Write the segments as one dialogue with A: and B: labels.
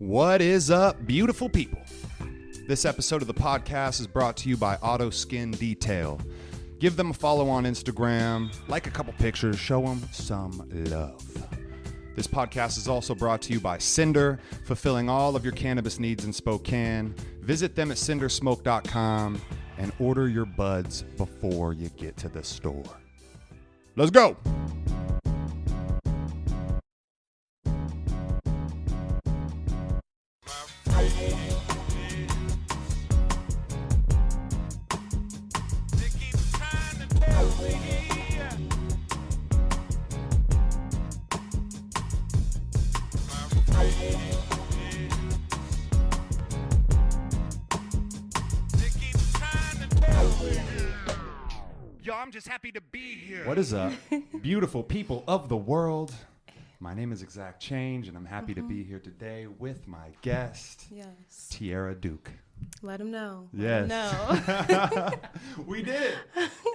A: What is up, beautiful people? This episode of the podcast is brought to you by Auto Skin Detail. Give them a follow on Instagram, like a couple pictures, show them some love. This podcast is also brought to you by CINDER, fulfilling all of your cannabis needs in Spokane. Visit them at cindersmoke.com and order your buds before you get to the store. Let's go! Yo, I'm just happy to be here. What is up, beautiful people of the world? My name is Exact Change, and I'm happy to be here today with my guest, Tierra Duke.
B: Let him know.
A: Yes.
B: Let him know.
A: We did.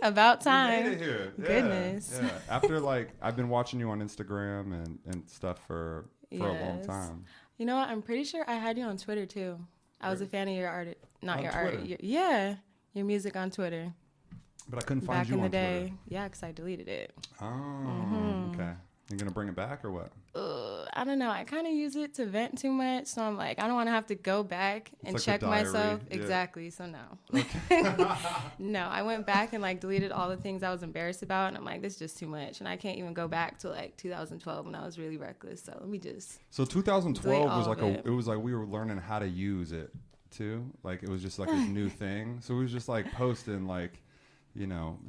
B: About time.
A: We made it here.
B: Goodness.
A: Yeah. After, I've been watching you on Instagram and stuff for a long time.
B: You know what? I'm pretty sure I had you on Twitter, too. I was a fan of your art. Not
A: on
B: your
A: Twitter?
B: your music on Twitter.
A: But I couldn't find
B: Back
A: you
B: in the
A: on
B: day.
A: Twitter.
B: Yeah, because I deleted it.
A: Oh, okay. You going to bring it back or what?
B: I don't know. I kind of use it to vent too much. So I'm like, I don't want to have to go back and
A: like a
B: check
A: diary.
B: myself.
A: Yeah.
B: Exactly. So no.
A: Okay.
B: No, I went back and deleted all the things I was embarrassed about. And I'm like, this is just too much. And I can't even go back to 2012 when I was really reckless. So let me just.
A: So 2012 was
B: it
A: was like we were learning how to use it too. Like it was just like this new thing. So it was just like posting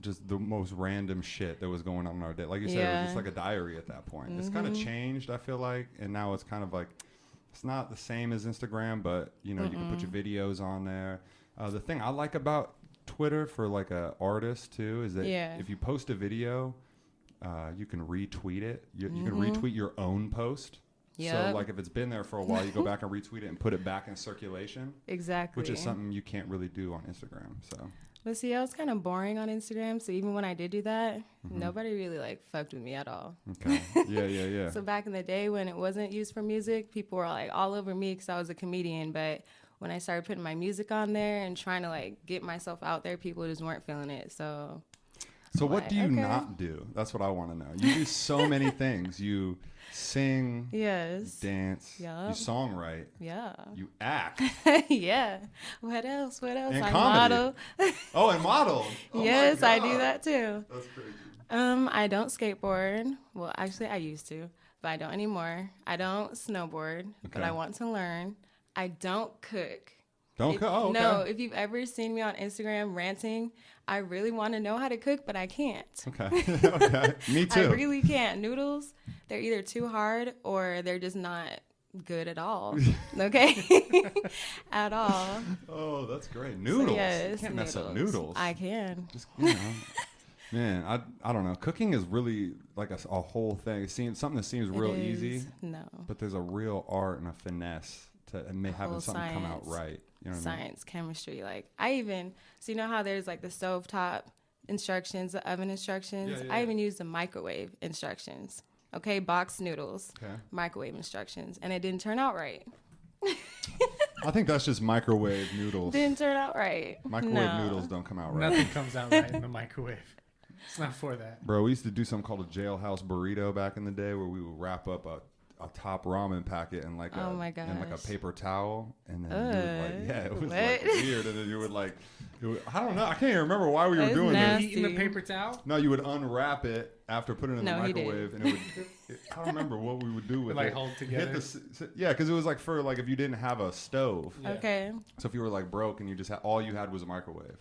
A: just the most random shit that was going on in our day. Like you said, it was just like a diary at that point. It's kind of changed, I feel like. And now it's kind of like, it's not the same as Instagram, but you can put your videos on there. The thing I like about Twitter for like a artist too, is that if you post a video, you can retweet it. You can retweet your own post.
B: Yep.
A: So if it's been there for a while, you go back and retweet it and put it back in circulation.
B: Exactly.
A: Which is something you can't really do on Instagram. So.
B: But see, I was kind of boring on Instagram, so even when I did do that, nobody really fucked with me at all.
A: Okay. Yeah.
B: So back in the day when it wasn't used for music, people were all over me because I was a comedian. But when I started putting my music on there and trying to get myself out there, people just weren't feeling it. So
A: what do you not do? That's what I want to know. You do so many things. You sing, dance, you songwrite, you act.
B: Yeah. What else?
A: And
B: I
A: comedy.
B: model.
A: Oh, and model. Oh
B: yes, I do that too.
A: That's crazy.
B: I don't skateboard. Well, actually, I used to, but I don't anymore. I don't snowboard, but I want to learn. I don't cook.
A: Don't cook? Oh, okay.
B: No, if you've ever seen me on Instagram ranting, I really want to know how to cook, but I can't.
A: Okay. Okay. Me too.
B: I really can't. Noodles, they're either too hard or they're just not good at all. Okay? At all.
A: Oh, that's great. Noodles.
B: So, yes,
A: you can't mess up noodles.
B: I can.
A: Just, man, I don't know. Cooking is really like a whole thing. It seems something that seems real easy.
B: No.
A: But there's a real art and a finesse to having something come out right. You know what
B: Science, I mean? Chemistry. I even, so you know how there's the stovetop instructions, the oven instructions?
A: Yeah.
B: I even use the microwave instructions. Okay, boxed noodles, microwave instructions. And it didn't turn out right.
A: I think that's just microwave noodles.
B: Didn't turn out right.
A: Microwave noodles don't come out right.
C: Nothing comes out right in the microwave. It's not for that.
A: Bro, we used to do something called a jailhouse burrito back in the day where we would wrap up a top ramen packet in a paper towel, and then it was weird, and then you would I don't know, I can't even remember why we were doing
C: this. Eating the paper towel?
A: No, you would unwrap it after putting it in the microwave, and it would. I don't remember what we would do with it.
C: Hold together.
A: Because it was for if you didn't have a stove.
B: Yeah. Okay.
A: So if you were broke and you just all you had was a microwave,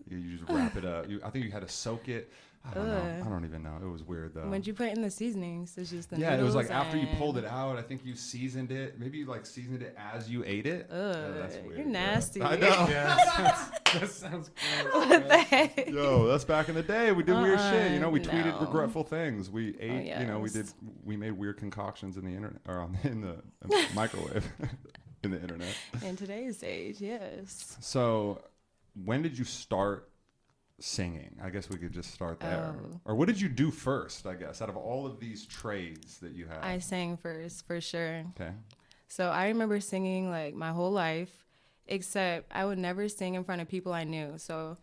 A: you just wrap it up. I think you had to soak it. I don't know. I don't even know. It was weird though.
B: When'd you put in the seasonings? It's just the
A: noodles. It was after you pulled it out. I think you seasoned it. Maybe you seasoned it as you ate it.
B: That's weird. You're nasty.
A: I know.
C: That sounds gross.
B: What the heck?
A: Yo, that's back in the day. We did weird shit. We tweeted regretful things. We ate. We made weird concoctions in the internet or in the microwave, in the internet.
B: In today's age, yes.
A: So, when did you start singing? I guess we could just start there. Or what did you do first, I guess, out of all of these trades that you have?
B: I sang first, for sure.
A: Okay.
B: So I remember singing like my whole life, except I would never sing in front of people I knew. So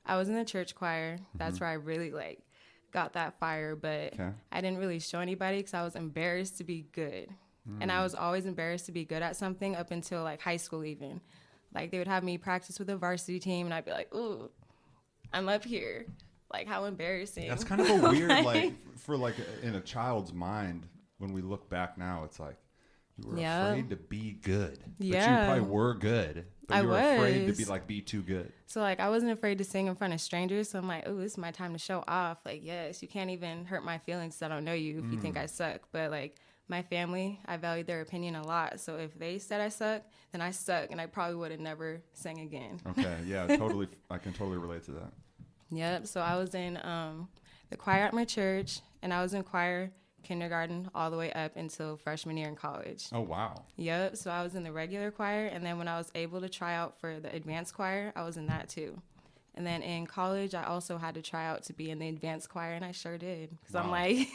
B: I was in the church choir. That's where I really like got that fire, but I didn't really show anybody because I was embarrassed to be good. And I was always embarrassed to be good at something up until like high school even. Like they would have me practice with a varsity team and I'd be like, ooh, I'm up here. Like how embarrassing.
A: That's kind of a weird, like for like in a child's mind, when we look back now, it's like you were afraid to be good. But you probably were good. But you were afraid to be too good.
B: So like I wasn't afraid to sing in front of strangers. So I'm like, oh, this is my time to show off. Like, yes, you can't even hurt my feelings 'cause I don't know you if you think I suck. But like my family, I valued their opinion a lot. So if they said I suck, then I suck, and I probably would have never sang again.
A: Okay, yeah, totally. I can totally relate to that.
B: Yep. So I was in the choir at my church, and I was in choir kindergarten all the way up until freshman year in college.
A: Oh, wow.
B: Yep. So I was in the regular choir, and then when I was able to try out for the advanced choir, I was in that too. And then in college, I also had to try out to be in the advanced choir, and I sure did. Because I'm like,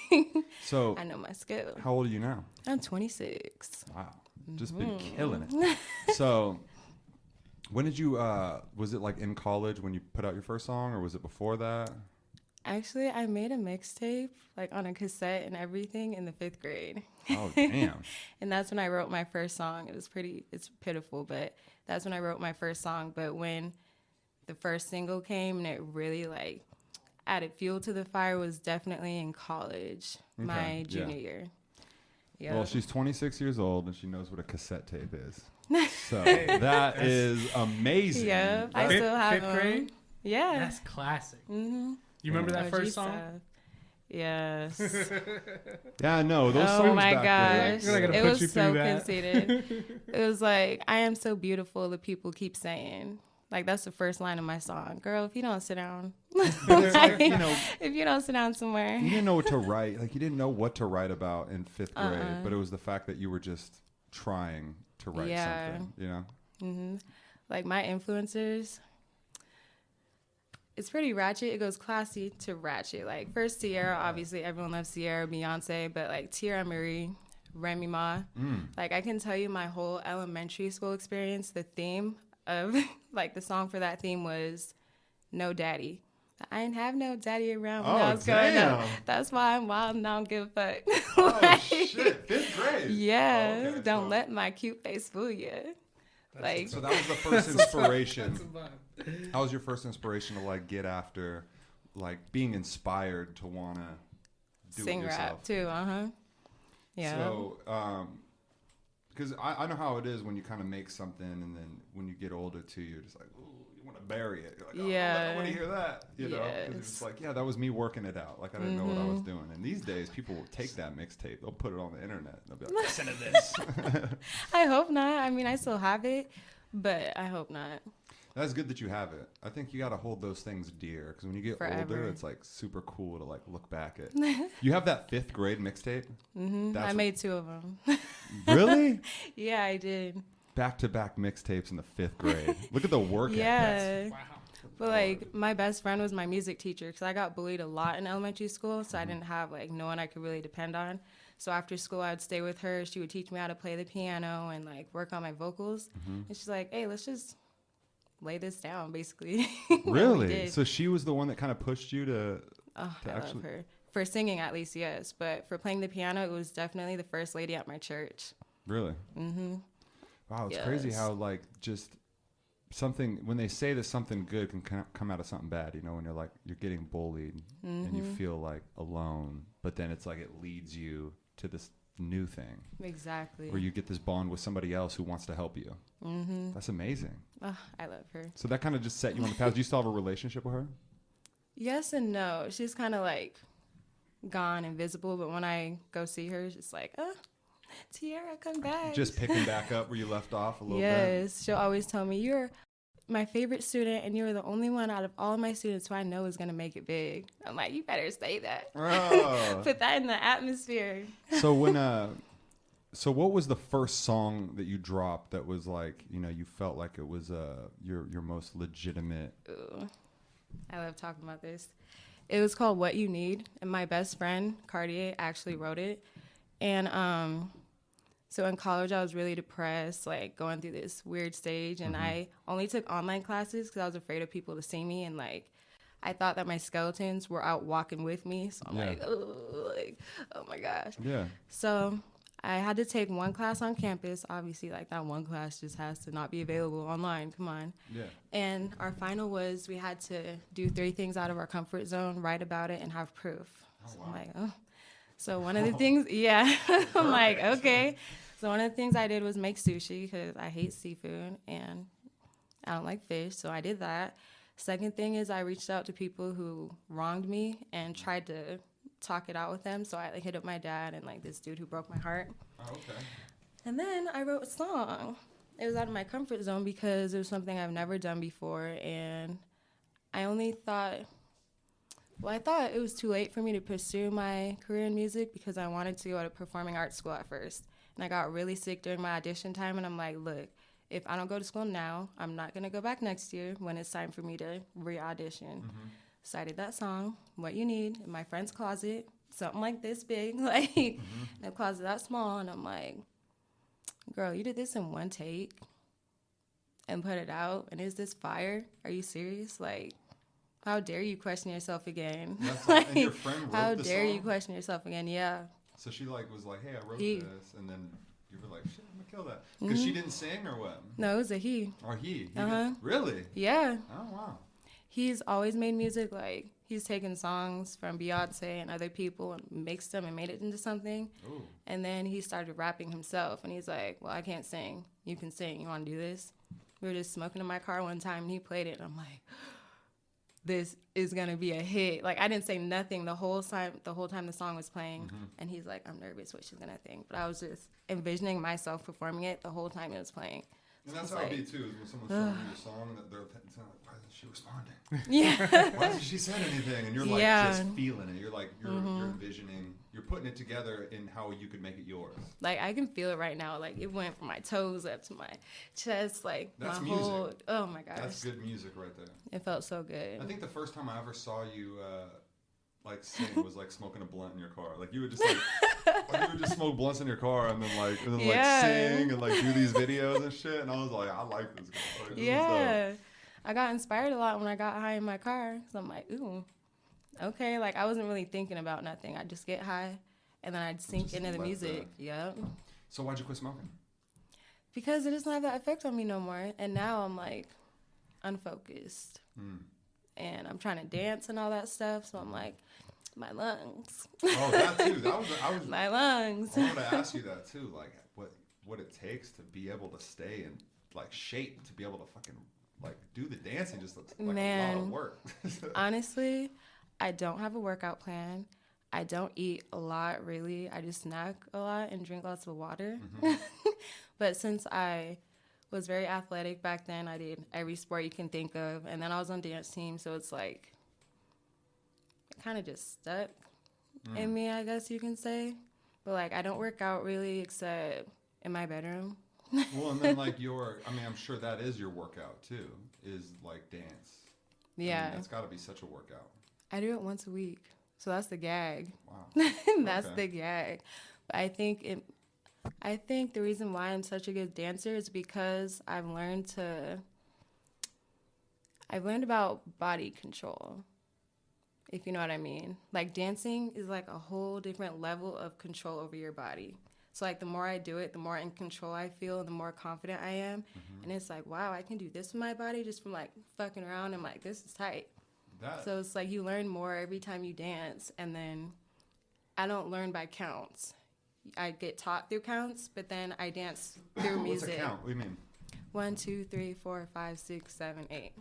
A: so
B: I know my skill.
A: How old are you now?
B: I'm 26.
A: Wow. Just been killing it. So when did you, was it like in college when you put out your first song, or was it before that?
B: Actually, I made a mixtape, like on a cassette and everything in the 5th grade.
A: Oh, damn.
B: And that's when I wrote my first song. It's pitiful, but that's when I wrote my first song. But when the first single came and it really like added fuel to the fire was definitely in college, my junior year. Yep.
A: Well, she's 26 years old and she knows what a cassette tape is. So that is amazing.
B: Yeah, I still have
C: 5th grade?
B: Yeah.
C: That's classic.
B: Mm-hmm.
C: You remember that
B: OG
C: first song?
B: stuff. Yes.
A: Yeah, no, those songs
B: Oh my
A: back
B: gosh.
A: then.
B: It was so conceited. It was like, I am so beautiful, the people keep saying. Like, that's the first line of my song. Girl, if you don't sit down. Like,
A: you know,
B: if you don't sit down somewhere.
A: You didn't know what to write. Like, you didn't know what to write about in 5th grade, but it was the fact that you were just trying to write something, you know?
B: Mm-hmm. Like, my influencers, it's pretty ratchet. It goes classy to ratchet. Like, first Tierra, obviously everyone loves Tierra, Beyonce, but like Tierra Marie, Remy Ma. Like, I can tell you my whole elementary school experience, the theme of like the song for that theme was No Daddy. I didn't have no daddy around when I was growing up. That's why I'm wild and I don't give a fuck.
A: Oh, shit. 5th grade.
B: Yeah.
A: Oh, okay,
B: don't let my cute face fool you. Like,
A: so that was the first inspiration. How was your first inspiration to like get after, like being inspired to want to do
B: sing
A: it yourself?
B: rap too, yeah.
A: So, because I know how it is when you kind of make something and then when you get older too, you're just like, ooh, you want to bury it. You're like, oh, I want to hear that. You know, 'cause it's just like, yeah, that was me working it out. Like I didn't know what I was doing. And these days, people will take that mixtape, they'll put it on the internet, and they'll be like, listen to this.
B: I hope not. I mean, I still have it, but I hope not.
A: That's good that you have it. I think you got to hold those things dear because when you get older, it's like super cool to like look back at. You have that 5th grade mixtape?
B: Mm-hmm. I made 2 of them.
A: Really?
B: Yeah, I did.
A: Back-to-back mixtapes in the 5th grade. Look at the work ethic.
B: Yeah.
C: Wow.
B: But like my best friend was my music teacher because I got bullied a lot in elementary school, so I didn't have like no one I could really depend on. So after school, I'd stay with her. She would teach me how to play the piano and like work on my vocals. And she's like, "Hey, let's just lay this down," basically.
A: Really? So she was the one that kind of pushed you to
B: I love her. For singing, at least, yes. But for playing the piano, it was definitely the first lady at my church.
A: Really?
B: Mm-hmm.
A: Wow, it's crazy how like just something when they say that something good can come out of something bad. You know, when you're getting bullied and you feel like alone, but then it's like it leads you to this new thing.
B: Exactly.
A: Where you get this bond with somebody else who wants to help you. Mm-hmm. That's amazing.
B: Oh, I love her.
A: So that kind of just set you on the path. Do you still have a relationship with her?
B: Yes and no. She's kind of like gone, invisible, but when I go see her, it's like, Tierra, come back.
A: Just picking back up where you left off a little bit.
B: Yes, she'll always tell me, you're my favorite student, and you're the only one out of all of my students who I know is going to make it big. I'm like, you better say that.
A: Oh.
B: Put that in the atmosphere.
A: So so what was the first song that you dropped that was like, you know, you felt like it was your most legitimate?
B: Ooh, I love talking about this. It was called What You Need, and my best friend, Cartier, actually wrote it. And So in college, I was really depressed, like going through this weird stage. And I only took online classes because I was afraid of people to see me. And like, I thought that my skeletons were out walking with me. So I'm like, oh my gosh.
A: Yeah.
B: So I had to take one class on campus. Obviously, like that one class just has to not be available online. Come on.
A: Yeah.
B: And our final was we had to do 3 things out of our comfort zone, write about it, and have proof.
A: Oh,
B: So
A: wow.
B: I'm like, oh. So one of the things, I'm like, okay. So one of the things I did was make sushi because I hate seafood and I don't like fish. So I did that. Second thing is I reached out to people who wronged me and tried to talk it out with them. So I like hit up my dad and like this dude who broke my heart.
A: Oh, okay.
B: And then I wrote a song. It was out of my comfort zone because it was something I've never done before. And I only thought, I thought it was too late for me to pursue my career in music because I wanted to go to performing arts school at first. And I got really sick during my audition time. And I'm like, look, if I don't go to school now, I'm not going to go back next year when it's time for me to re-audition. So I did that song, What You Need, in my friend's closet, something like this big, like in a closet that small. And I'm like, girl, you did this in one take and put it out, and is this fire? Are you serious? Like, how dare you question yourself again?
A: Like, and your friend wrote
B: how
A: the
B: dare
A: song?
B: you question yourself again? Yeah.
A: So she like was like, hey, I wrote this, and then you were like, shit, I'm gonna kill that. Because she didn't sing or what?
B: No, it was a he.
A: Or he?
B: Uh-huh.
A: Really?
B: Yeah.
A: Oh, wow.
B: He's always made music. Like, he's taken songs from Beyonce and other people and mixed them and made it into something.
A: Ooh.
B: And then he started rapping himself. And he's like, well, I can't sing. You can sing. You want to do this? We were just smoking in my car one time, and he played it. And I'm like, this is going to be a hit. Like, I didn't say nothing the whole time the song was playing. And he's like, I'm nervous what she's going to think. But I was just envisioning myself performing it the whole time it was playing.
A: And that's how it be, too, is when someone's showing you a song, that they're like, why isn't she responding?
B: Yeah.
A: Why hasn't she said anything? And you're like just feeling it. You're like, you're envisioning, you're putting it together in how you could make it yours.
B: Like, I can feel it right now. Like, it went from my toes up to my chest. Like,
A: That's
B: my
A: music.
B: whole, oh my gosh.
A: That's good music right there.
B: It felt so good.
A: I think the first time I ever saw you like sing was like smoking a blunt in your car. Like you would just like you would just smoke blunts in your car and then like sing and like do these videos and shit. And I was like, I like this girl. Like, this is dope.
B: I got inspired a lot when I got high in my car. So I'm like, ooh, okay. Like, I wasn't really thinking about nothing. I'd just get high and then I'd sink into the music. Yep.
A: So why'd you quit smoking?
B: Because it doesn't have that effect on me no more. And now I'm like unfocused. And I'm trying to dance and all that stuff. So I'm like, my lungs.
A: Oh, that too. I was
B: my lungs.
A: I wanted to ask you that too. Like what it takes to be able to stay in like shape, to be able to fucking like do the dancing just looks like a lot of work.
B: Honestly, I don't have a workout plan. I don't eat a lot, really. I just snack a lot and drink lots of water. But since I was very athletic back then, I did every sport you can think of. And then I was on dance team, so it's like it kind of just stuck in me, I guess you can say. But like, I don't work out really except in my bedroom.
A: Well, and then like I'm sure that is your workout too, is like dance.
B: Yeah.
A: I mean, that's got to be such a workout.
B: I do it once a week. So that's the gag.
A: Wow.
B: That's the gag. But I think the reason why I'm such a good dancer is because I've learned about body control, if you know what I mean. Like, dancing is like a whole different level of control over your body. So like, the more I do it, the more in control I feel, the more confident I am. And it's like, wow, I can do this with my body just from like fucking around. I'm like, this is tight. So it's like you learn more every time you dance. And then I don't learn by counts. I get taught through counts, but then I dance through music.
A: What's a count? What do you mean?
B: 1, 2, 3, 4, 5, 6, 7, 8.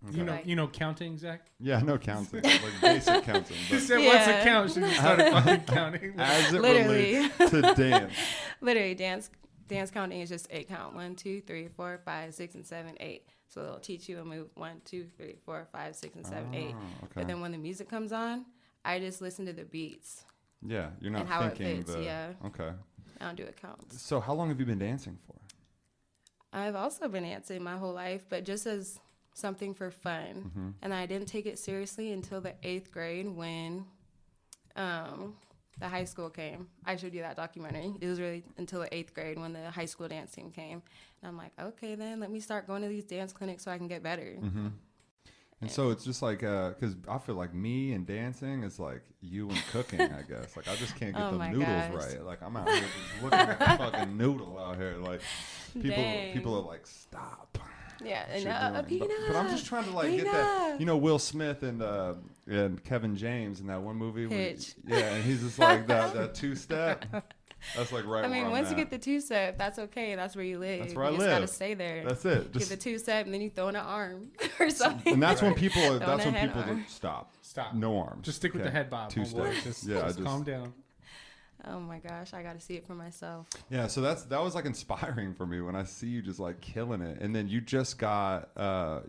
A: Okay.
C: You know counting, Zach?
A: Yeah, no counting. Like basic counting.
C: She said, what's a count? She just started fucking counting.
A: As it
B: Literally.
A: relates to dance.
B: Literally, dance counting is just 8 count. 1, 2, 3, 4, 5, 6, and 7, 8. So they'll teach you a move 1, 2, 3, 4, 5, 6, and 7, 8.
A: Okay.
B: But then when the music comes on, I just listen to the beats.
A: Yeah, you're not
B: and how
A: thinking
B: it fits, yeah.
A: Okay.
B: I don't do it counts.
A: So how long have you been dancing for?
B: I've also been dancing my whole life, but just as something for fun. And I didn't take it seriously until the 8th grade when the high school came. I showed you that documentary. It was really until the 8th grade when the high school dance team came. And I'm like, okay, then let me start going to these dance clinics so I can get better.
A: Mm-hmm. And so it's just like, because I feel like me and dancing is like you and cooking, I guess. Like, I just can't get the noodles right. Like, I'm out here just looking at the fucking noodle out here. Like, people are like, stop.
B: Yeah,
A: but I'm just trying to like get that. You know, Will Smith and Kevin James in that one movie.
B: Hitch.
A: And he's just like that two-step. That's like right.
B: I mean,
A: where
B: once
A: I'm
B: you
A: at.
B: get the two-step, that's okay. That's where you live.
A: That's where I
B: you
A: live.
B: just gotta stay there.
A: That's it.
B: Get the two-step, and then you throw in an arm or something.
A: And that's when people.
B: Stop.
A: Stop. No arms.
C: Just stick with the head bob.
A: Two steps.
C: Just calm down.
B: Oh my gosh, I got to see it for myself.
A: Yeah, so that was like inspiring for me when I see you just like killing it, and then you just got.
B: Go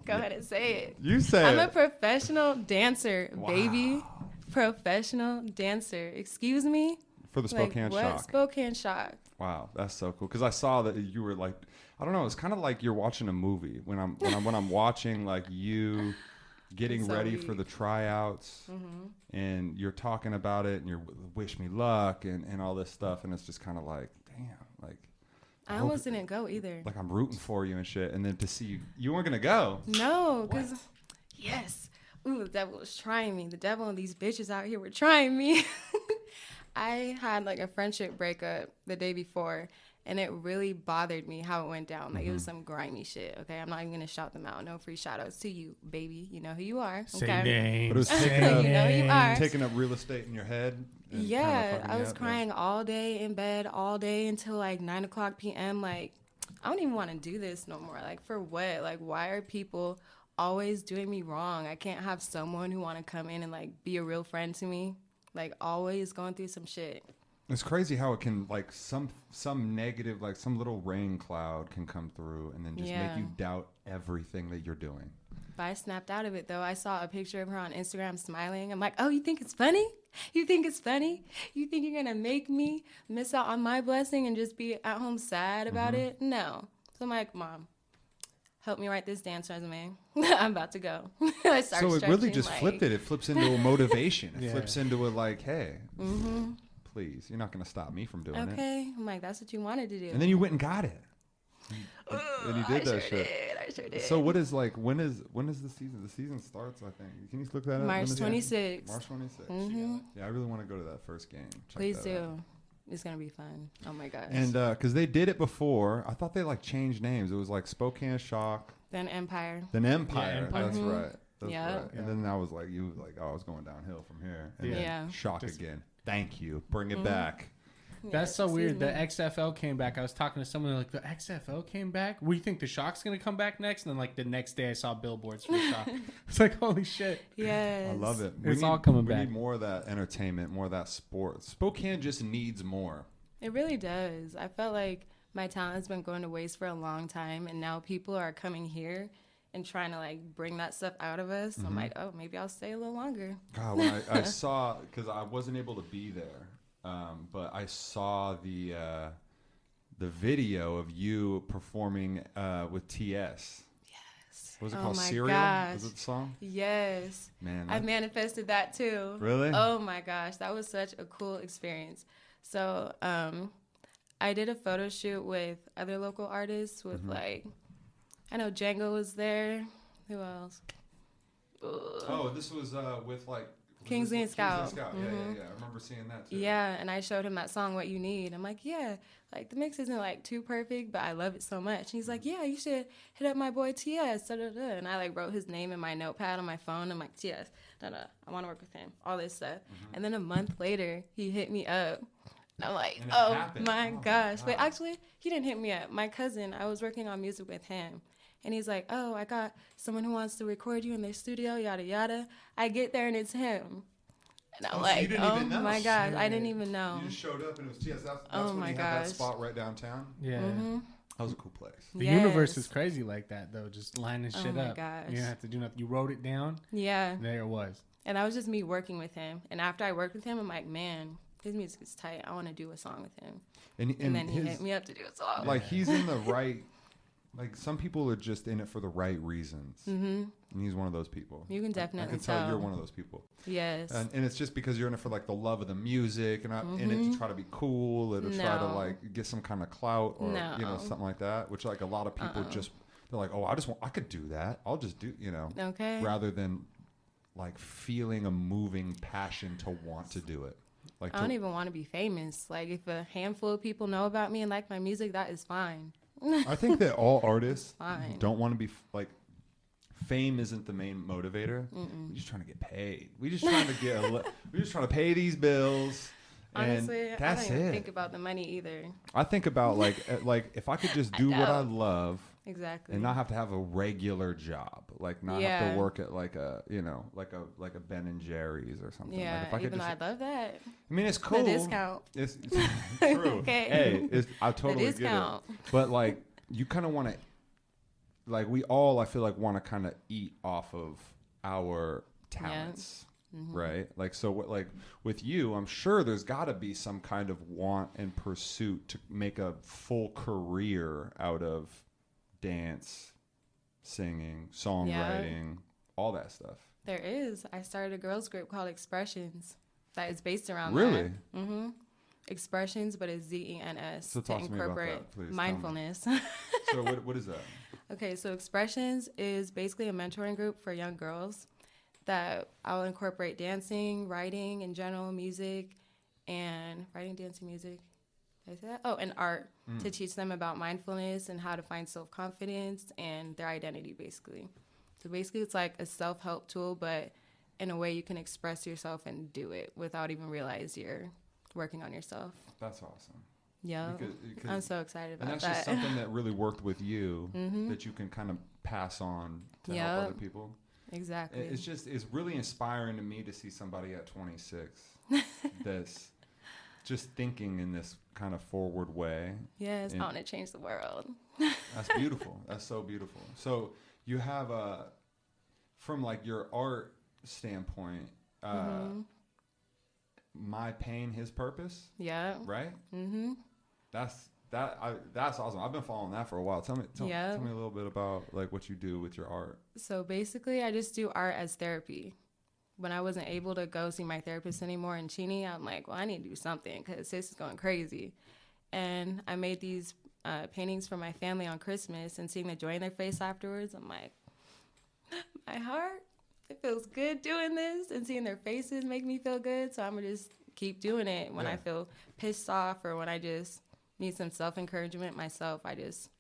B: ahead and say it.
A: You say
B: I'm a professional dancer, baby. Professional dancer. Excuse me.
A: For the Spokane Shock.
B: Spokane Shock.
A: Wow, that's so cool. Because I saw that you were like, I don't know, it's kind of like you're watching a movie when I'm watching like you getting ready for the tryouts, and you're talking about it, and you're wish me luck and all this stuff, and it's just kind of like, damn, like.
B: I almost didn't go either.
A: Like I'm rooting for you and shit, and then to see you weren't gonna go.
B: No, because yes, ooh, the devil was trying me. The devil and these bitches out here were trying me. I had like a friendship breakup the day before, and it really bothered me how it went down. Like it was some grimy shit. Okay, I'm not even gonna shout them out. No free shout outs to you, baby. You know who you are. Okay?
C: Say names.
A: But it was taking up real estate in your head.
B: Yeah, I was crying all day in bed, all day until like 9:00 p.m. Like, I don't even want to do this no more. Like, for what? Like, why are people always doing me wrong? I can't have someone who want to come in and like be a real friend to me. Like, always going through some shit.
A: It's crazy how it can, like, some negative, like, some little rain cloud can come through and then just make you doubt everything that you're doing.
B: But I snapped out of it, though. I saw a picture of her on Instagram smiling. I'm like, oh, you think it's funny? You think it's funny? You think you're going to make me miss out on my blessing and just be at home sad about it? No. So I'm like, Mom, help me write this dance resume. I'm about to go. I
A: so it really just flipped it. It flips into a motivation. It flips into a like, hey, please, you're not going to stop me from doing it.
B: Okay. I'm like, that's what you wanted to do.
A: And then you went and got it. And you did that shit.
B: I sure did.
A: So what is like, when is the season? The season starts, I think. Can you look that up?
B: March 26th.
A: March 26th. Yeah, I really want to go to that first game.
B: Please do. It's going to be fun. Oh my gosh.
A: And because they did it before, I thought they like changed names. It was like Spokane Shock.
B: Then Empire.
A: Then Empire. That's right. That's
B: Yeah.
A: right. And then I was like, I was going downhill from here. And then Shock again. Thank you. Bring it back.
C: That's so weird. The XFL came back. I was talking to someone like, the XFL came back? We think the Shock's going to come back next? And then like the next day I saw billboards for the Shock. It's like, holy shit.
B: Yes.
A: I love it.
C: It's all coming back.
A: We need more of that entertainment, more of that sport. Spokane just needs more.
B: It really does. I felt like my talent has been going to waste for a long time. And now people are coming here and trying to like bring that stuff out of us. I'm like, oh, maybe I'll stay a little longer.
A: God, when I saw, because I wasn't able to be there. But I saw the video of you performing with TS.
B: Yes.
A: What was it called? Serial?
B: Gosh.
A: Was it the song?
B: Yes.
A: Man.
B: I manifested that too.
A: Really?
B: Oh my gosh. That was such a cool experience. So I did a photo shoot with other local artists with like, I know Django was there. Who else?
A: Oh, this was with like
B: Kingsley and Scout.
A: Yeah. I remember seeing that too.
B: Yeah, and I showed him that song, What You Need. I'm like, yeah, like the mix isn't like too perfect, but I love it so much. And he's like, yeah, you should hit up my boy TS. And I like wrote his name in my notepad on my phone. I'm like, TS, I want to work with him, all this stuff. And then a month later, he hit me up. And I'm like, oh my gosh. Wait, actually, he didn't hit me up. My cousin, I was working on music with him. And he's like, oh, I got someone who wants to record you in their studio, yada, yada. I get there and it's him. And I'm like, oh my gosh, I didn't even know.
A: You just showed up and it was TS. That's when he had that spot right downtown.
C: Yeah.
A: That was a cool place.
C: The universe is crazy like that, though. Just lining shit up.
B: Gosh.
C: You didn't have to do nothing. You wrote it down.
B: Yeah.
C: There it was.
B: And that was just me working with him. And after I worked with him, I'm like, man, his music is tight. I want to do a song with him. And then he hit me up to do a song.
A: Like, he's in the right like some people are just in it for the right reasons. And he's one of those people.
B: You can definitely
A: I can tell you're one of those people.
B: Yes.
A: And it's just because you're in it for like the love of the music and not in it to try to be cool or to try to like get some kind of clout or you know, something like that, which like a lot of people just, they're like, oh, I could do that. I'll just do, you know, rather than like feeling a moving passion to want to do it. Like
B: I don't even want to be famous. Like if a handful of people know about me and like my music, that is fine.
A: I think that all artists don't want to be like, fame isn't the main motivator. We're just trying to get paid. We just trying to get we're just trying to pay these bills.
B: Honestly,
A: and that's
B: I don't even think about the money either.
A: I think about like if I could just do what I love.
B: Exactly.
A: And not have to have a regular job, like not have to work at like a, you know, like a Ben and Jerry's or something.
B: Yeah,
A: like if I
B: even though I love that.
A: I mean, it's cool.
B: The discount.
A: It's true.
B: Okay.
A: Hey, I totally
B: the discount.
A: get it. But like, you kind of want to, like we all, I feel like want to kind of eat off of our talents. Right? Like, so what, like with you, I'm sure there's got to be some kind of want and pursuit to make a full career out of dance, singing, songwriting, all that stuff.
B: There is. I started a girls group called Expressions that is based around
A: really?
B: that. Expressions, but it's ZENS
A: so
B: to incorporate mindfulness.
A: So what is that?
B: Okay, so Expressions is basically a mentoring group for young girls that I'll incorporate dancing, writing in general, music, and writing, dancing, music. Did I say that? Oh, and art to teach them about mindfulness and how to find self-confidence and their identity, basically. So basically, it's like a self-help tool, but in a way you can express yourself and do it without even realize you're working on yourself.
A: That's awesome.
B: Yeah, I'm so excited about that.
A: And that's just something that really worked with you that you can kind of pass on to help other people.
B: Exactly.
A: It's really inspiring to me to see somebody at 26 that's just thinking in this kind of forward way.
B: Yes, I want to change the world.
A: That's beautiful. That's so beautiful. So you have from like your art standpoint, my pain, his purpose. Yeah. Right. That's awesome. I've been following that for a while. Tell me a little bit about like what you do with your art.
B: So basically, I just do art as therapy. When I wasn't able to go see my therapist anymore in Cheney, I'm like, well, I need to do something because this is going crazy. And I made these paintings for my family on Christmas, and seeing the joy in their face afterwards, I'm like, my heart, it feels good doing this, and seeing their faces make me feel good. So I'm going to just keep doing it. When I feel pissed off or when I just need some self-encouragement myself, I just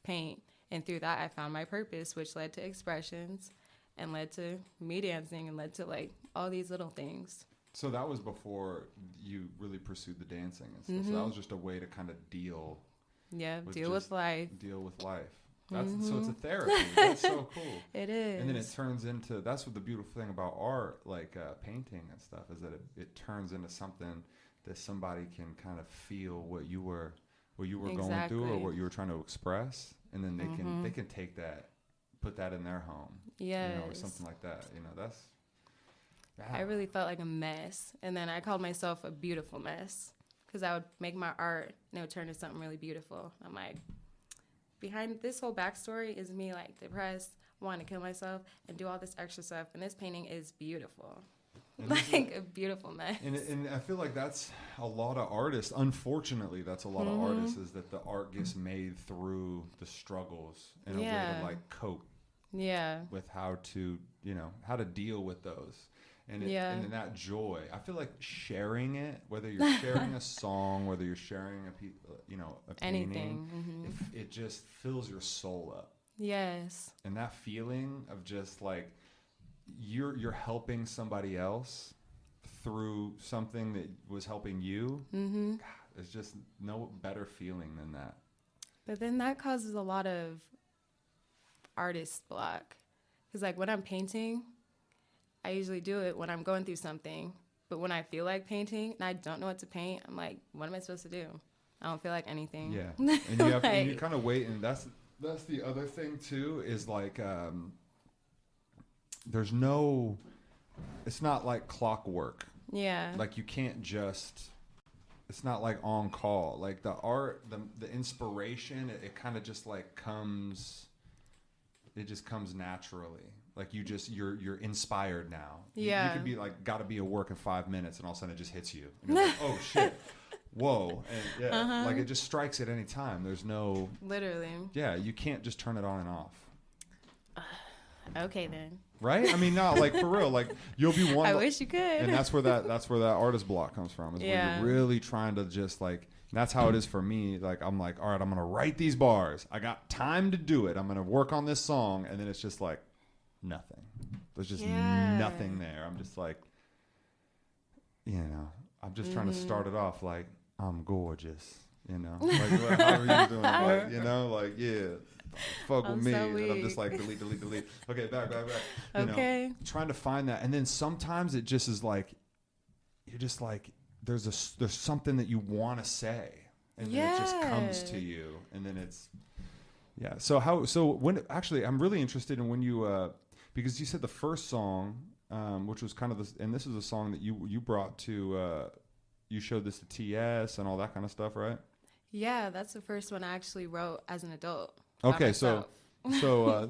B: paint. And through that, I found my purpose, which led to Expressions and led to me dancing and led to like all these little things.
A: So that was before you really pursued the dancing and stuff. So that was just a way to kind of deal with life. Deal with life. That's so it's a therapy. That's so cool.
B: It is.
A: And then it turns into, that's what the beautiful thing about art, like painting and stuff, is that it turns into something that somebody can kind of feel what you were going through or what you were trying to express, and then they can take that, put that in their home, or something like that. That's.
B: I really felt like a mess, and then I called myself a beautiful mess because I would make my art and it would turn into something really beautiful. I'm like, behind this whole backstory is me like depressed, wanting to kill myself, and do all this extra stuff, and this painting is beautiful. Like a beautiful mess.
A: And I feel like that's a lot of artists. Unfortunately, that's a lot of artists, is that the art gets made through the struggles in a way to like cope with how to deal with those. And and that joy, I feel like sharing it, whether you're sharing a song, whether you're sharing a painting, it just fills your soul up. Yes. And that feeling of just like you're helping somebody else through something that was helping you. God, there's just no better feeling than that.
B: But then that causes a lot of artist block, because like when I'm painting, I usually do it when I'm going through something. But when I feel like painting and I don't know what to paint, I'm like, what am I supposed to do? I don't feel like anything. Yeah.
A: And you have and you kind of wait, and that's the other thing too, is like there's no, it's not like clockwork. Yeah. Like you can't just it's not like on call. Like the art, the inspiration, it kind of just like comes. It just comes naturally. Like you're inspired now.
B: Yeah.
A: You could be like, got to be at work in 5 minutes, and all of a sudden it just hits you. And you're like, oh shit, whoa, and yeah, like it just strikes at any time. There's no.
B: Literally.
A: Yeah, you can't just turn it on and off.
B: Okay then.
A: Right? I mean, not like for real. Like you'll be one.
B: I wish you could.
A: And that's where that artist block comes from. Is when you're really trying to just like. That's how it is for me. Like I'm like, all right, I'm gonna write these bars. I got time to do it. I'm gonna work on this song, and then it's just like nothing. There's just nothing there. I'm just like, I'm just trying to start it off like I'm gorgeous. Like how are you doing? Like, like yeah. Fuck with me,
B: so
A: and I'm just like delete. Okay, back.
B: Okay.
A: Trying to find that, and then sometimes it just is like, you're just like, there's something that you want to say, and then it just comes to you, and then it's, So when actually, I'm really interested in when you, because you said the first song, which was kind of this, and this is a song that you brought to, you showed this to TS and all that kind of stuff, right?
B: Yeah, that's the first one I actually wrote as an adult.
A: Okay, so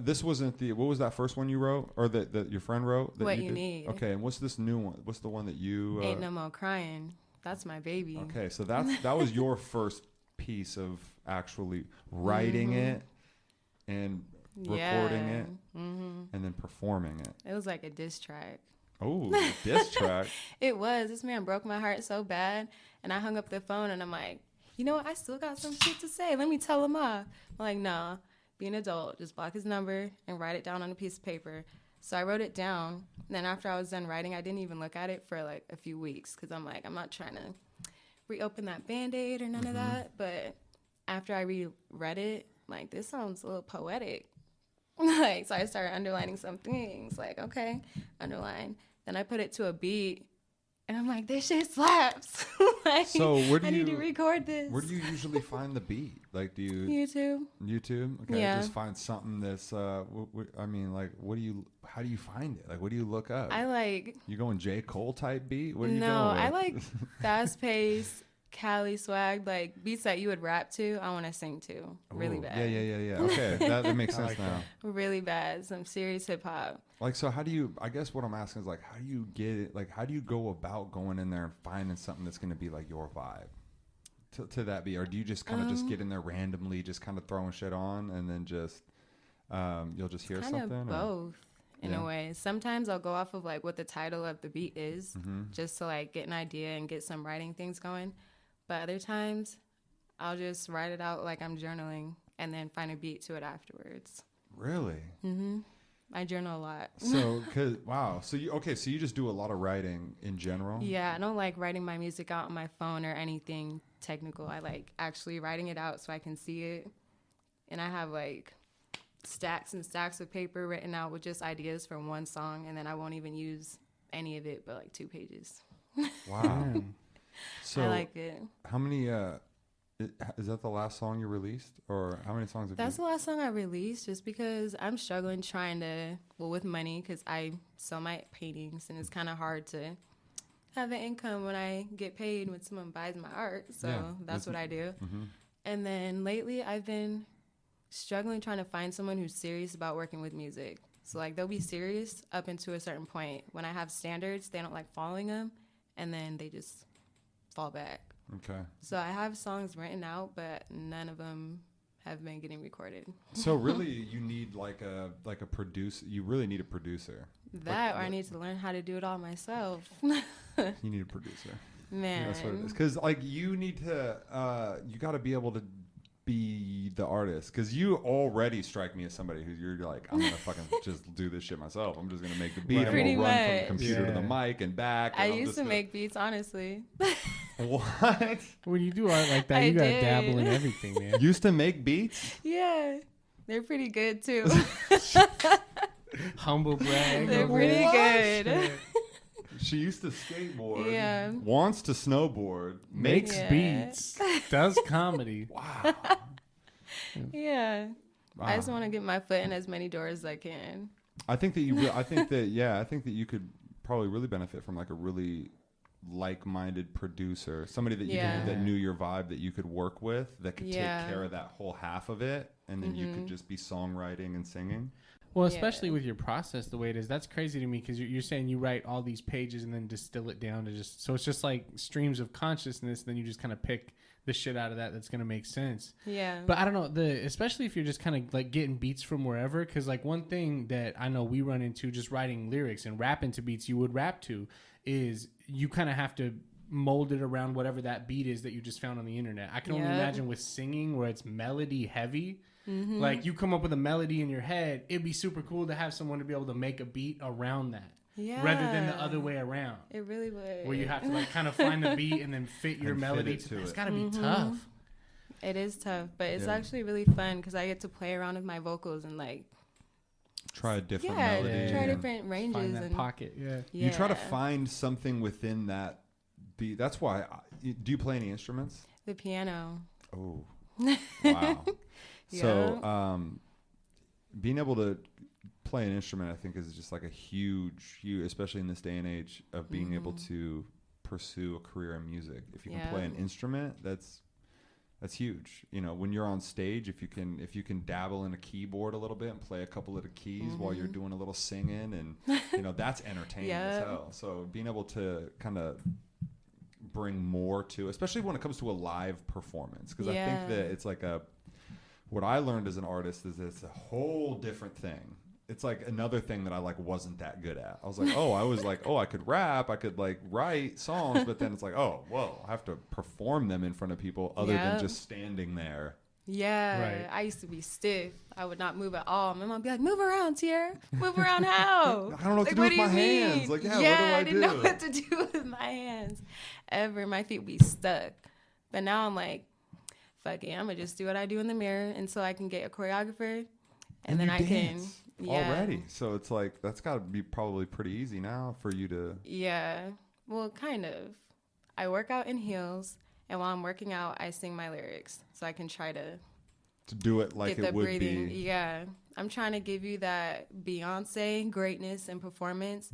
A: this wasn't what was that first one you wrote, or that your friend wrote? That
B: What You Need.
A: Okay, and what's this new one? What's the one that you?
B: Ain't No More Crying. That's my baby.
A: Okay, so that was your first piece of actually writing it and recording it and then performing it.
B: It was like a diss track.
A: Oh, diss track.
B: It was. This man broke my heart so bad, and I hung up the phone, and I'm like, you know what? I still got some shit to say. Let me tell him off. I'm like, nah, be an adult. Just block his number and write it down on a piece of paper. So I wrote it down. Then after I was done writing, I didn't even look at it for like a few weeks because I'm like, I'm not trying to reopen that Band-Aid or none of that. But after I reread it, I'm like, this sounds a little poetic. Like, so I started underlining some things. Like, okay, underline. Then I put it to a beat. And I'm like, this shit slaps. Like,
A: so I
B: need to record this.
A: Where do you usually find the beat? Like, do you YouTube? Okay, just find something that's. I mean, like, how do you find it? Like, what do you look up? You going J. Cole type beat? What are you going with?
B: I like fast paced, Cali swag, like beats that you would rap to. I want to sing to really bad.
A: Yeah. Okay, that makes sense now.
B: Really bad, some serious hip hop.
A: Like, so how do you, I guess what I'm asking is like, how do you get it? Like, how do you go about going in there and finding something that's going to be like your vibe to that beat? Or do you just kind of just get in there randomly, just kind of throwing shit on and then just, you'll just hear something?
B: Kind of both in a way. Sometimes I'll go off of like what the title of the beat is just to like get an idea and get some writing things going. But other times I'll just write it out like I'm journaling and then find a beat to it afterwards.
A: Really?
B: Mm-hmm. I journal a lot.
A: So, wow. So you just do a lot of writing in general?
B: Yeah, I don't like writing my music out on my phone or anything technical. I like actually writing it out so I can see it. And I have like stacks and stacks of paper written out with just ideas for one song, and then I won't even use any of it but like 2 pages.
A: Wow. So
B: I like it.
A: How many is that the last song you released, or how many songs have
B: That's the last song I released, just because I'm struggling trying to, with money, because I sell my paintings, and it's kind of hard to have an income when I get paid when someone buys my art. So that's what I do. Mm-hmm. And then lately I've been struggling trying to find someone who's serious about working with music. So like they'll be serious up until a certain point. When I have standards, they don't like following them, and then they just fall back.
A: Okay.
B: So I have songs written out, but none of them have been getting recorded.
A: So really, you need like a producer. You really need a producer.
B: Or I need to learn how to do it all myself.
A: You need a producer.
B: Man,
A: that's what it is. Because like you need to, you got to be able to be the artist. Because you already strike me as somebody who you're like, I'm gonna fucking just do this shit myself. I'm just gonna make the beat. I'm gonna run from the computer to the mic and back. And
B: I used to make beats, honestly.
A: What?
C: When you do art like that, you gotta dabble in everything, man.
A: Used to make beats?
B: Yeah, they're pretty good too.
C: Humble brag.
B: They're pretty good.
A: She used to skateboard.
B: Yeah.
A: Wants to snowboard.
C: Makes beats. Does comedy.
A: Wow.
B: Yeah. Wow. I just want to get my foot in as many doors as I can.
A: I think that you could probably really benefit from like a really like-minded producer, somebody that that knew your vibe, that you could work with, that could take care of that whole half of it, and then you could just be songwriting and singing.
C: Well, especially with your process the way it is, that's crazy to me, because you're saying you write all these pages and then distill it down to just, so it's just like streams of consciousness, then you just kind of pick the shit out of that's going to make sense.
B: Yeah.
C: But I don't know, especially if you're just kind of like getting beats from wherever, because like one thing that I know we run into just writing lyrics and rapping to beats you would rap to is you kind of have to mold it around whatever that beat is that you just found on the internet. I can only imagine with singing where it's melody heavy. Mm-hmm. Like you come up with a melody in your head, it'd be super cool to have someone to be able to make a beat around that. Yeah. Rather than the other way around.
B: It really would.
C: Where you have to like kind of find the beat and then fit your melody to it. It's got to be tough.
B: It is tough, but it's actually really fun because I get to play around with my vocals and like
A: try a different melody.
B: Try different ranges.
C: Find that pocket,
A: You try to find something within that beat. That's why. Do you play any instruments?
B: The piano.
A: Oh, wow. So, being able to play an instrument, I think, is just like a huge, especially in this day and age of being able to pursue a career in music. If you can play an instrument, that's huge. You know, when you're on stage, if you can dabble in a keyboard a little bit and play a couple of the keys while you're doing a little singing, and you know, that's entertaining as hell. So being able to kind of bring more to, especially when it comes to a live performance, because I think that it's like what I learned as an artist is it's a whole different thing. It's like another thing that I like wasn't that good at. I was like, I could rap, I could like write songs, but then it's like, I have to perform them in front of people other than just standing there.
B: Yeah, right. I used to be stiff. I would not move at all. My mom would be like, "Move around, Tierra. Move around how?"
A: I don't know what to do with my hands. Like, what do I do?
B: I didn't know what to do with my hands ever. My feet would be stuck. But now I'm like, fuck it, I'm gonna just do what I do in the mirror until I can get a choreographer, and then I can
A: already. So it's like that's got to be probably pretty easy now for you to.
B: Yeah, well, kind of. I work out in heels, and while I'm working out, I sing my lyrics, so I can try to
A: do it like it would
B: breathing.
A: be.
B: Yeah, I'm trying to give you that Beyonce greatness and performance,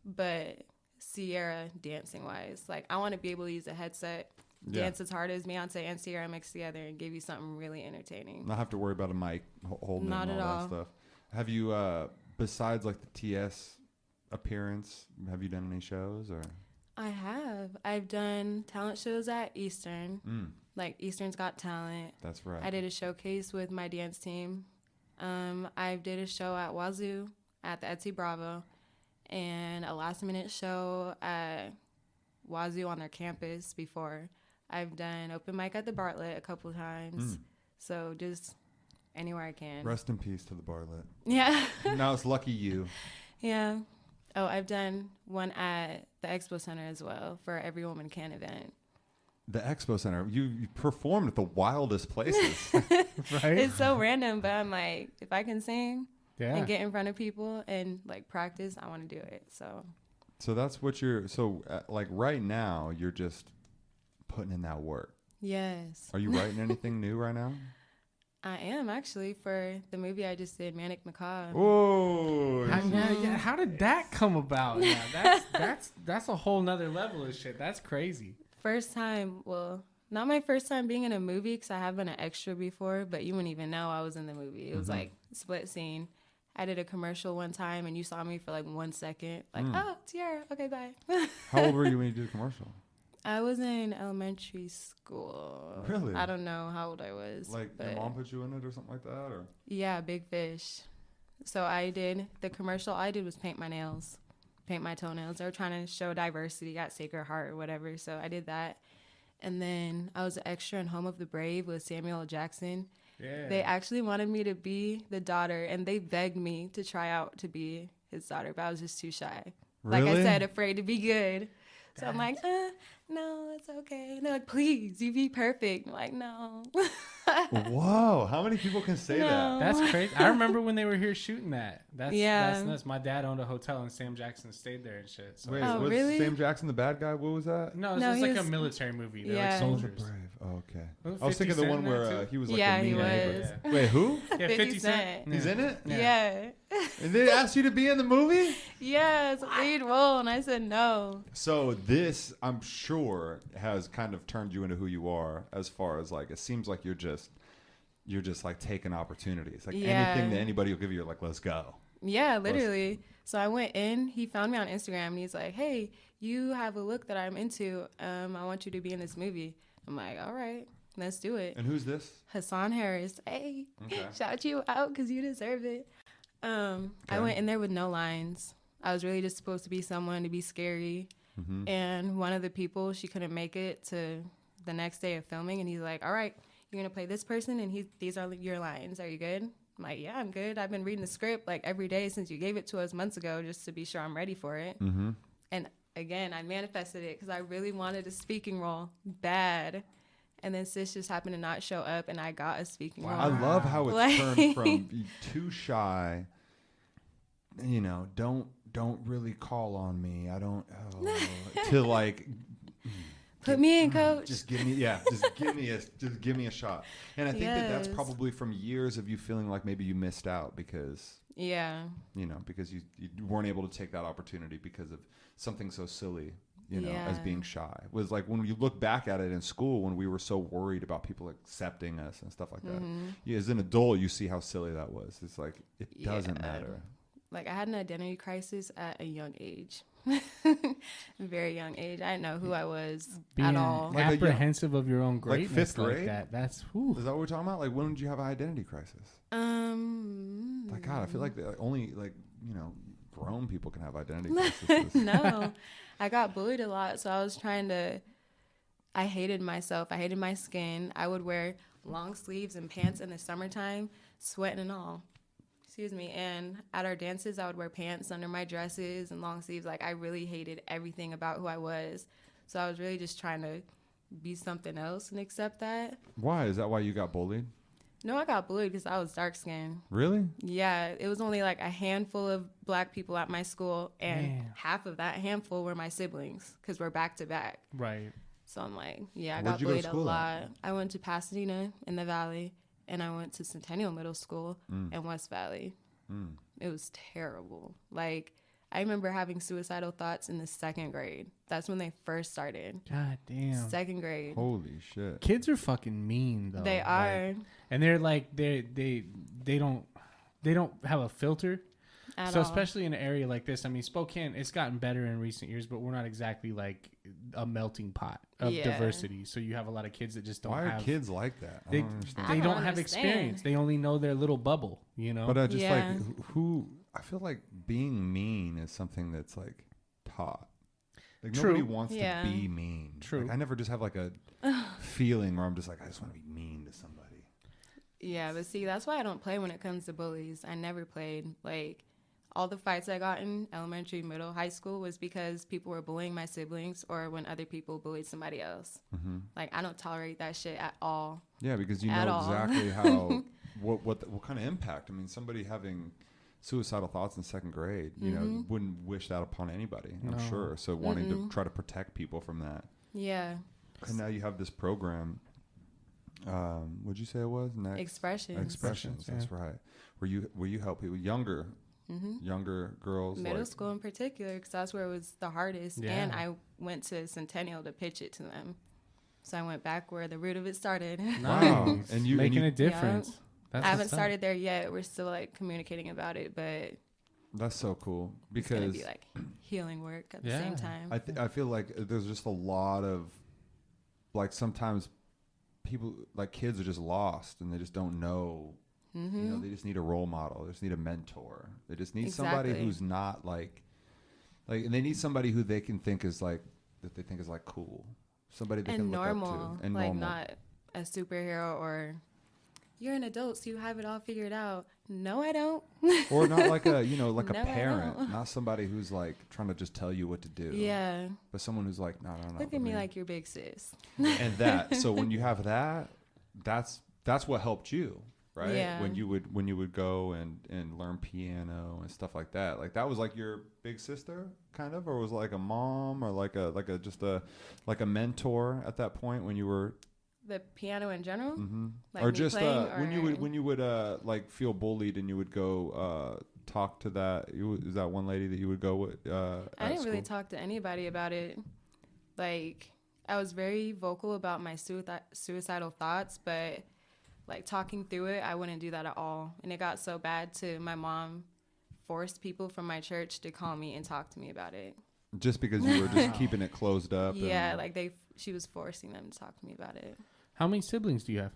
B: but Sierra dancing wise, like I want to be able to use a headset. Dance as hard as Beyonce and Sierra mixed together and give you something really entertaining.
A: Not have to worry about a mic holding
B: Not
A: and
B: at
A: all
B: all.
A: that stuff. Have you, besides like the TS appearance, have you done any shows or?
B: I have. I've done talent shows at Eastern, like Eastern's Got Talent.
A: That's right.
B: I did a showcase with my dance team. I did a show at Wazoo at the Etsy Bravo, and a last minute show at Wazoo on their campus before. I've done open mic at the Bartlett a couple of times. So just anywhere I can.
A: Rest in peace to the Bartlett.
B: Yeah.
A: Now it's lucky you.
B: Yeah. Oh, I've done one at the Expo Center as well for Every Woman Can event.
A: The Expo Center. You performed at the wildest places.
C: Right?
B: It's so random, but I'm like, if I can sing and get in front of people and like practice, I want to do it. So
A: that's what like right now, you're just putting in that work.
B: Yes.
A: Are you writing anything new right now?
B: I am actually for the movie I just did, Manic Macabre.
A: Whoa!
C: How did that come about? Yeah, that's a whole nother level of shit. That's crazy.
B: First time, well, not my first time being in a movie because I have been an extra before, but you wouldn't even know I was in the movie. It was like split scene. I did a commercial one time and you saw me for like 1 second. Like, oh, Tierra. Okay, bye.
A: How old were you when you did a commercial?
B: I was in elementary school.
A: Really?
B: I don't know how old I was.
A: Like your mom put you in it or something like that? Or?
B: Yeah, Big Fish. So I did the commercial. All I did was paint my nails, paint my toenails. They were trying to show diversity at Sacred Heart or whatever. So I did that. And then I was an extra in Home of the Brave with Samuel L. Jackson. Yeah. They actually wanted me to be the daughter, and they begged me to try out to be his daughter, but I was just too shy.
A: Really?
B: Like I said, afraid to be good. So I'm like, no, it's okay. And they're like, please, you be perfect. I'm like, no.
A: Whoa, how many people can say that?
C: That's crazy. I remember when they were here shooting that. That's
B: Yeah.
C: nuts. My dad owned a hotel and Sam Jackson stayed there and shit. So.
A: Wait,
B: Oh,
A: was
B: really?
A: Sam Jackson the bad guy? What was that?
C: No, it's like a military movie. They're like soldiers.
A: Brave. Oh, okay.
C: Well,
A: I was thinking the
C: 50
A: one
C: Cent
A: where he was like
B: Yeah,
A: the
B: he
A: mean neighbor.
B: was.
A: Wait, who?
C: Yeah, 50 Cent.
A: He's in it?
B: Yeah.
A: And they asked you to be in the movie?
B: Yes, lead role, and I said no.
A: So this, I'm sure, has kind of turned you into who you are. As far as like, it seems like you're just like taking opportunities. Like anything that anybody will give you, you're like, let's go.
B: Yeah, literally. So I went in. He found me on Instagram, and he's like, "Hey, you have a look that I'm into. I want you to be in this movie." I'm like, "All right, let's do it."
A: And who's this?
B: Hassan Harris. Hey,
A: Okay.
B: shout you out because you deserve it. I went in there with no lines. I was really just supposed to be someone to be scary. Mm-hmm. And one of the people, she couldn't make it to the next day of filming. And he's like, all right, you're going to play this person. And these are your lines. Are you good? I'm like, yeah, I'm good. I've been reading the script like every day since you gave it to us months ago just to be sure I'm ready for it. Mm-hmm. And again, I manifested it because I really wanted a speaking role bad. And then sis just happened to not show up, and I got a speaking role.
A: I love how it's turned from too shy, you know, don't really call on me. I don't, to like,
B: put me in, coach.
A: Just give me a shot. And I think that's probably from years of you feeling like maybe you missed out because, you know, because you weren't able to take that opportunity because of something so silly. You know, as being shy. It was like when you look back at it in school when we were so worried about people accepting us and stuff like that. As an adult, you see how silly that was. It's like, it doesn't matter.
B: Like, I had an identity crisis at a young age. Very young age. I didn't know who I was at all.
C: Like apprehensive of your own greatness.
A: Like 5th grade?
C: Like that's, whew.
A: Is that what we're talking about? Like, when did you have an identity crisis? Like, God, I feel like only, like, you know, grown people can have identity crises.
B: No. I got bullied a lot, so I hated myself. I hated my skin. I would wear long sleeves and pants in the summertime, sweating and all. Excuse me. And at our dances, I would wear pants under my dresses and long sleeves. Like, I really hated everything about who I was. So I was really just trying to be something else and accept that.
A: Why? Is that why you got bullied?
B: No, I got bullied because I was dark skinned.
A: Really?
B: Yeah, it was only like a handful of black people at my school, and half of that handful were my siblings because we're back to back.
C: Right.
B: So I'm like, I got bullied a lot. I went to Pasadena in the Valley, and I went to Centennial Middle School in West Valley. It was terrible. Like, I remember having suicidal thoughts in the 2nd grade. That's when they first started.
C: God damn.
B: 2nd grade.
A: Holy shit.
C: Kids are fucking mean though.
B: They are.
C: Like, and they're like they don't have a filter. So especially in an area like this, I mean, Spokane, it's gotten better in recent years, but we're not exactly like a melting pot of diversity. So you have a lot of kids that just don't have.
A: Why are kids like that?
C: They don't have experience. They only know their little bubble, you know?
A: But I just like who I feel like being mean is something that's like taught. Like nobody wants to be mean.
C: True.
A: Like, I never just have like a feeling where I'm just like, I just want to be mean to somebody.
B: Yeah, but see, that's why I don't play when it comes to bullies. I never played. Like, all the fights I got in elementary, middle, high school was because people were bullying my siblings or when other people bullied somebody else. Mm-hmm. Like, I don't tolerate that shit at all.
A: Yeah, because you know exactly how what kind of impact. I mean, somebody having suicidal thoughts in 2nd grade, you know, wouldn't wish that upon anybody, I'm sure. So wanting to try to protect people from that.
B: Yeah.
A: And now you have this program. What'd you say it was? Expressions. That's right. Where you help people younger girls,
B: middle school in particular, because that's where it was the hardest. Yeah. And I went to Centennial to pitch it to them, so I went back where the root of it started.
A: Wow. And you
C: making a difference.
B: Yeah. I haven't started there yet. We're still like communicating about it, but
A: that's so cool because
B: it's gonna be like healing work at the same time.
A: I feel like there's just a lot of like sometimes people like kids are just lost and they just don't know. You know, they just need a role model. They just need a mentor. They just need somebody who's not like, and they need somebody who they can think is like that they think is like cool. Somebody they can look up to and
B: like
A: normal.
B: Not a superhero or you're an adult, so you have it all figured out. No, I don't.
A: Or not like a, you know, like a parent, not somebody who's like trying to just tell you what to do.
B: Yeah.
A: But someone who's like, no.
B: Look at me like your big sis.
A: And so when you have that, that's what helped you, right?
B: Yeah.
A: When you would go and learn piano and stuff like that. Like that was like your big sister kind of, or was like a mom or like a mentor at that point when you were.
B: The piano in general,
A: mm-hmm.
B: Like
A: or just
B: playing,
A: when you would like feel bullied and you would go talk to that? Is that one lady that you would go with?
B: I didn't really talk to anybody about it. Like, I was very vocal about my suicidal thoughts, but like talking through it, I wouldn't do that at all. And it got so bad to my mom forced people from my church to call me and talk to me about it.
A: Just because you were just keeping it closed up?
B: Yeah, like she was forcing them to talk to me about it.
C: How many siblings do you have?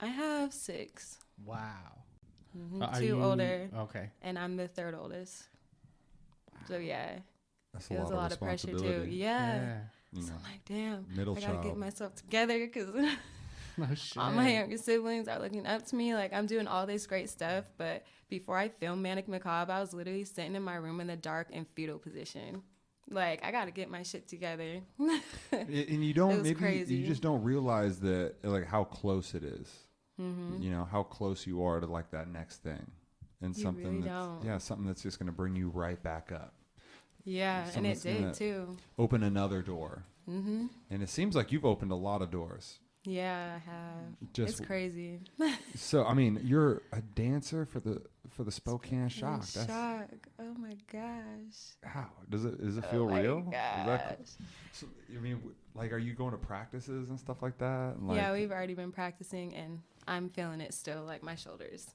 B: I have 6.
C: Wow.
B: 2 older.
C: Okay.
B: And I'm the 3rd oldest. So yeah.
A: That's
B: it was a lot of pressure too. Yeah.
A: You know,
B: so I'm like, damn,
A: middle
B: I gotta
A: child.
B: get myself together because
C: Oh, shit.
B: all my younger siblings are looking up to me. Like, I'm doing all this great stuff, but before I filmed Manic Macabre, I was literally sitting in my room in the dark in fetal position. Like, I gotta get my shit together.
A: And you don't, maybe
B: crazy.
A: you just don't realize that, like, how close it is.
B: Mm-hmm.
A: You know, how close you are to like that next thing. And
B: You
A: something
B: really
A: that's,
B: don't.
A: yeah, something that's just going to bring you right back up.
B: Yeah, and it did too.
A: Open another door.
B: Mm-hmm.
A: And it seems like you've opened a lot of doors.
B: Yeah, I have.
A: Just
B: it's crazy.
A: So, I mean, you're a dancer for the Spokane Shock. That's
B: Shock. Oh my gosh.
A: how does it feel
B: Oh my
A: real?
B: gosh.
A: So, I mean, like, are you going to practices and stuff like that? And, like,
B: Yeah, we've already been practicing, and I'm feeling it still, like my shoulders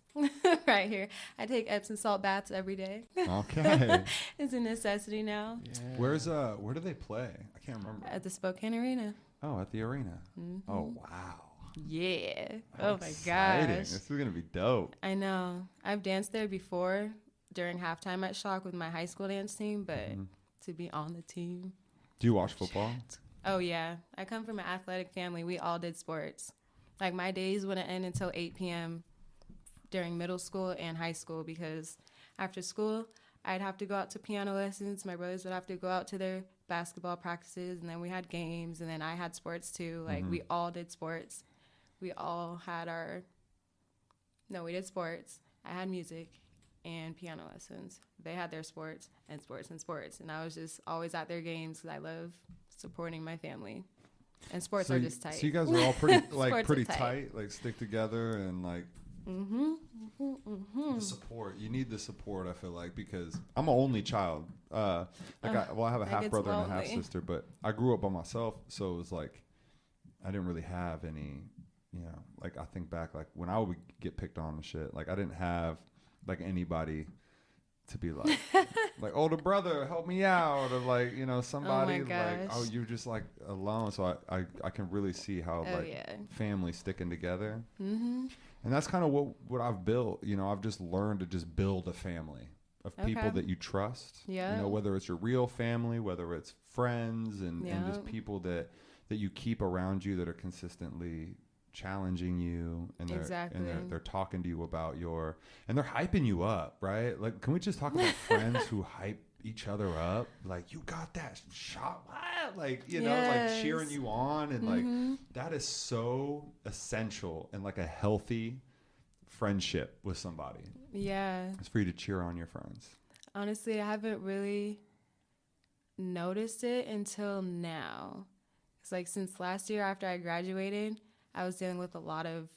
B: right here. I take Epsom salt baths every day.
A: Okay.
B: It's a necessity now.
C: Yeah.
A: Where do they play? I can't remember.
B: At the Spokane Arena.
A: Oh, at the arena.
B: Mm-hmm.
A: Oh, wow.
B: Yeah.
A: How
B: oh my
A: exciting.
B: gosh.
A: This is going to be dope.
B: I know. I've danced there before during halftime at Shock with my high school dance team, but to be on the team.
A: Do you watch football?
B: Oh, yeah. I come from an athletic family. We all did sports. Like, my days wouldn't end until 8 p.m. during middle school and high school because after school, I'd have to go out to piano lessons. My brothers would have to go out to their basketball practices, and then we had games, and then I had sports too. Like, we all did sports. We all had we did sports. I had music and piano lessons. They had their sports and sports and sports. And I was just always at their games because I love supporting my family. And sports are just tight.
A: So you guys are all pretty
B: Sports are
A: tight, like stick together and like the support. You need the support, I feel like, because I'm an only child. I have a half brother and a half sister, but I grew up by myself, so it was like I didn't really have any, like I think back, like when I would get picked on and shit, like I didn't have like anybody to be like, like older brother, help me out, or like somebody like, oh, you're just like alone. So I can really see how family sticking together, and that's kind of what I've built. I've just learned to just build a family of people that you trust.
B: Yeah.
A: Whether it's your real family, whether it's friends, and just people that you keep around you that are consistently challenging you, and they're talking to you about and they're hyping you up, right? Like, can we just talk about friends who hype each other up? Like, you got that shot, like like cheering you on, and like that is so essential in like a healthy friendship with somebody.
B: Yeah,
A: it's for you to cheer on your friends.
B: Honestly, I haven't really noticed it until now. It's like since last year after I graduated, I was dealing with a lot of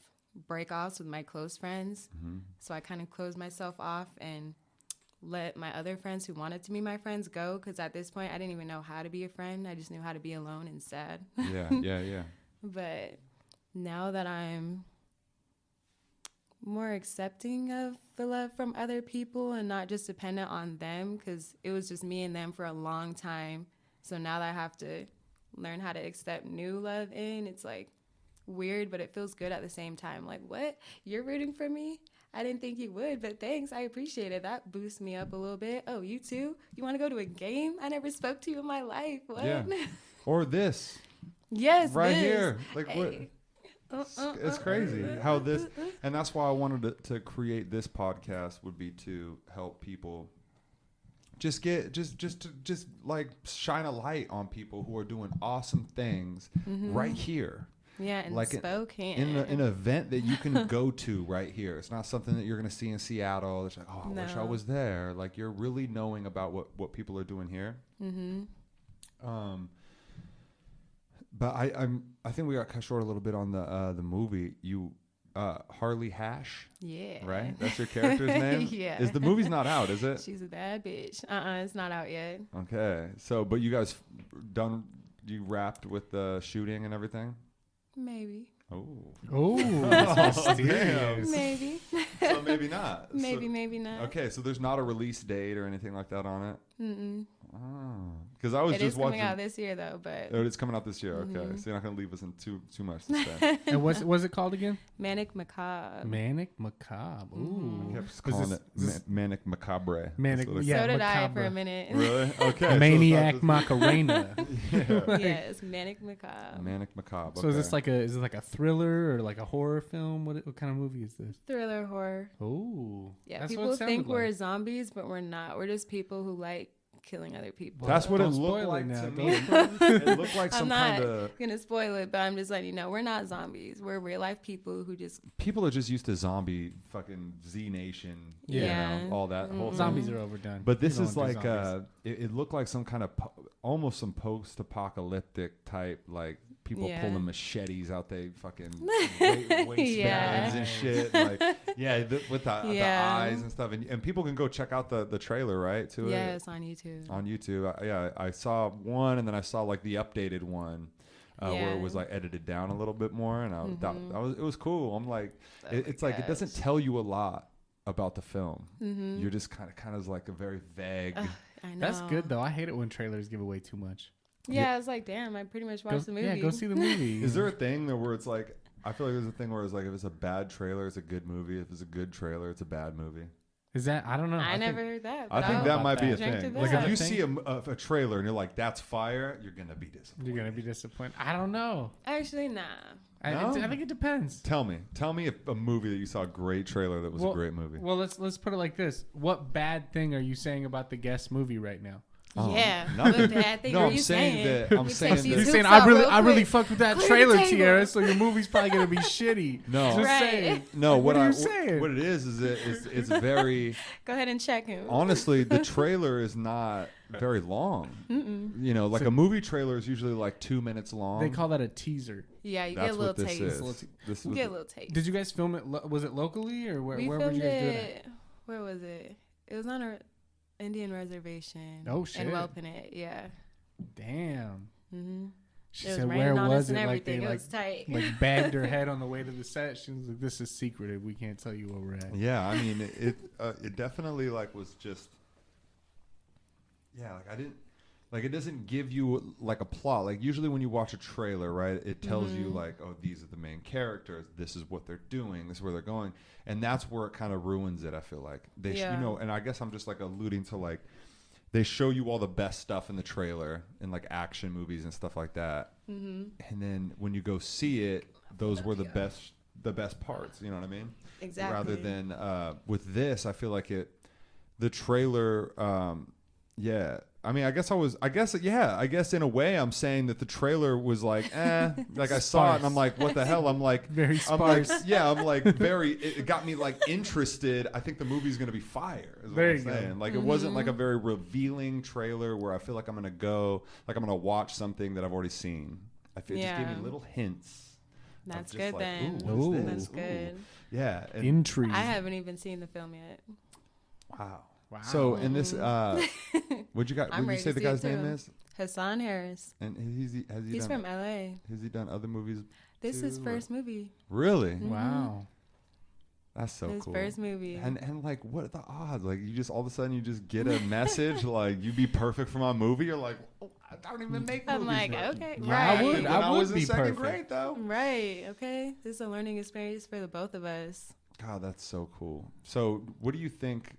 B: breakoffs with my close friends. So I kind of closed myself off and let my other friends who wanted to be my friends go, because at this point I didn't even know how to be a friend. I just knew how to be alone and sad. Yeah. But now that I'm more accepting of the love from other people and not just dependent on them, because it was just me and them for a long time. So now that I have to learn how to accept new love it's like weird, but it feels good at the same time. Like, what? You're rooting for me? I didn't think you would, but thanks. I appreciate it. That boosts me up a little bit. Oh, you too? You want to go to a game? I never spoke to you in my life. What?
A: Yeah. Or this.
B: Yes,
A: right
B: this.
A: here. Like, hey. What? It's crazy how this, and that's why I wanted to create this podcast, would be to help people just like shine a light on people who are doing awesome things right here.
B: Yeah, in like Spokane.
A: In an event that you can go to right here. It's not something that you're going to see in Seattle. It's like, oh, I wish I was there. Like, you're really knowing about what people are doing here. But I think we got cut short a little bit on the movie. Harley Hash.
B: Yeah.
A: Right? That's your character's name?
B: Yeah.
A: The movie's not out, is it?
B: She's a bad bitch. It's not out yet.
A: Okay. So, but you guys you wrapped with the shooting and everything?
B: Maybe.
C: Oh, that's mysterious.
B: Maybe.
A: So maybe not.
B: Maybe not.
A: Okay, so there's not a release date or anything like that on it?
B: Mm-mm.
A: Because I was
B: It
A: just
B: is
A: watching.
B: coming out this year, though, but...
A: Oh, it's coming out this year. Okay,
B: Mm-hmm.
A: so you're not going to leave us in too much to say.
C: And what's it called again?
B: Manic Macabre.
C: Manic Macabre. Ooh.
A: I kept calling it Manic Macabre.
C: Manic,
A: That's what
C: yeah.
B: So did
C: Macabre.
B: I for a minute.
A: Really? Okay.
C: Maniac
A: so
C: Macarena.
B: Yes, Manic Macabre.
A: Manic Macabre.
C: So is this like a thriller or like a horror film? What kind of movie is this?
B: Thriller horror.
C: Oh,
B: Yeah,
C: that's
B: people
C: what it
B: think
C: sounded
B: we're
C: like.
B: zombies, but we're not. We're just people who like killing other people.
A: That's what it
C: Don't
A: looked
C: spoil
A: like
C: it now.
A: to
C: Don't
A: me. It looked like
B: I'm
A: some
B: not
A: kind of...
B: gonna spoil it, but I'm just letting you know we're not zombies. We're real life people who just
A: People are just used to zombie fucking Z Nation.
C: Yeah.
A: You know, all that whole
C: Zombies
A: thing.
C: are overdone.
A: But this
C: We
A: is
C: don't do
A: like
C: zombies.
A: it looked like some kind of almost some post-apocalyptic type, like people
B: Yeah.
A: pulling machetes out they fucking waistbands
B: Yeah.
A: and shit, like with the
B: Yeah.
A: eyes and stuff, and people can go check out the trailer, right, to
B: yeah,
A: it
B: it's on YouTube.
A: on YouTube. I saw one, and then I saw like the updated one. Where it was like edited down a little bit more, and it was cool. I'm like,
B: Oh
A: it's
B: my
A: like it doesn't
B: gosh.
A: tell you a lot about the film.
B: Mm-hmm.
A: You're just kind of like a very vague.
B: I know.
C: That's good though. I hate it when trailers give away too much.
B: Yeah, I was like, damn, I pretty much watched the movie.
C: Yeah, go see the movie.
A: Is there a thing there where it's like, I feel like there's a thing where it's like, if it's a bad trailer, it's a good movie. If it's a good trailer, it's a bad movie.
C: Is that? I don't know.
B: I
C: think-
B: never heard that.
A: I
B: but
A: think
B: I'll
A: that might be a
B: drink to
A: thing.
B: that.
A: Like if you
C: Is that a
A: see a trailer and you're like, that's fire, you're going to be disappointed.
C: You're gonna be disappointed. I don't know.
B: Actually, nah.
A: No?
C: I think it depends.
A: Tell me if a movie that you saw a great trailer that was a great movie.
C: Well, let's put it like this. What bad thing are you saying about the Guest movie right now?
A: Oh,
B: Yeah,
A: nothing.
B: what bad thing
A: No,
B: are
A: I'm
B: you
A: saying that- I'm
B: We
A: saying
B: take these
A: that-
C: You're
B: hoops
C: saying
B: out real
C: I really
B: quick.
C: fucked with that
B: Clear the
C: trailer,
B: table.
C: Tierra, so your movie's probably gonna be shitty.
A: No.
C: Just
B: Right.
C: saying.
A: No,
C: What
A: what
C: are you saying?
A: what it is it's very
B: Go ahead and check him.
A: honestly, the trailer is not very long. You know, like
C: So-
A: a movie trailer is usually like 2 minutes long.
C: They call that a teaser.
B: Yeah, you
A: That's
B: get a little
A: what this
B: taste.
A: is. This
B: You
A: was
B: get a little taste.
C: Did you guys film it? Was it locally or where?
B: We
C: Where would
B: filmed
C: you guys do it?
B: it. Where was it? It was on a Indian reservation.
C: Oh, shit.
B: In Welpinit, yeah.
C: Damn.
B: Mm-hmm.
C: She
B: It was
C: said,
B: raining
C: "Where
B: on
C: was
B: us
C: it?"
B: and
C: Like they
B: everything. It
C: like
B: was tight.
C: like bagged her head on the way to the set. She was like, "This is secretive. We can't tell you where we're at."
A: Yeah, I mean it definitely like was just like I didn't like it doesn't give you like a plot. Like usually when you watch a trailer, right, it tells you like, oh, these are the main characters, this is what they're doing, this is where they're going, and that's where it kind of ruins it. I feel like you know, and I guess I'm just like alluding to like they show you all the best stuff in the trailer in like action movies and stuff like that, and then when you go see it, those were the best parts. You know what I mean?
B: Exactly.
A: Rather than with this, I feel like the trailer. I mean, I guess in a way, I'm saying that the trailer was like, like I saw it and I'm like, what the hell? I'm like,
C: Very
A: I'm like,
C: sparse.
A: I'm like very. It got me like interested. I think the movie's gonna be fire. Is what
C: There
A: I'm
C: you go.
A: saying. Like it wasn't like a very revealing trailer where I feel like I'm gonna watch something that I've already seen. I feel it just gave me little hints.
B: That's
A: of just
B: good
A: like,
B: then.
A: Ooh, what is
C: Ooh.
A: this?
B: That's good.
A: Ooh. Yeah. and-
C: Intrigue.
B: I haven't even seen the film yet.
A: wow.
C: Wow.
A: So in this, what'd you
B: I'm
A: you
B: ready
A: say
B: to
A: the
B: see it
A: guy's name
B: too.
A: is?
B: Hassan Harris.
A: And has he
B: He's
A: done,
B: from LA.
A: has he done other movies?
B: This is his
A: too,
B: first movie.
A: Really?
C: Wow.
A: That's so
B: His
A: cool.
B: first movie.
A: And like, what are the odds? Like, you just all of a sudden you just get a message like you'd be perfect for my movie. You're like, oh, I don't even make
B: I'm
A: movies.
B: like,
A: now.
B: okay,
C: Yeah,
B: right.
C: I would.
A: When
C: I would
A: was
C: be
A: in second
C: perfect.
A: grade though.
B: Right. Okay. This is a learning experience for the both of us.
A: God, that's so cool. So, what do you think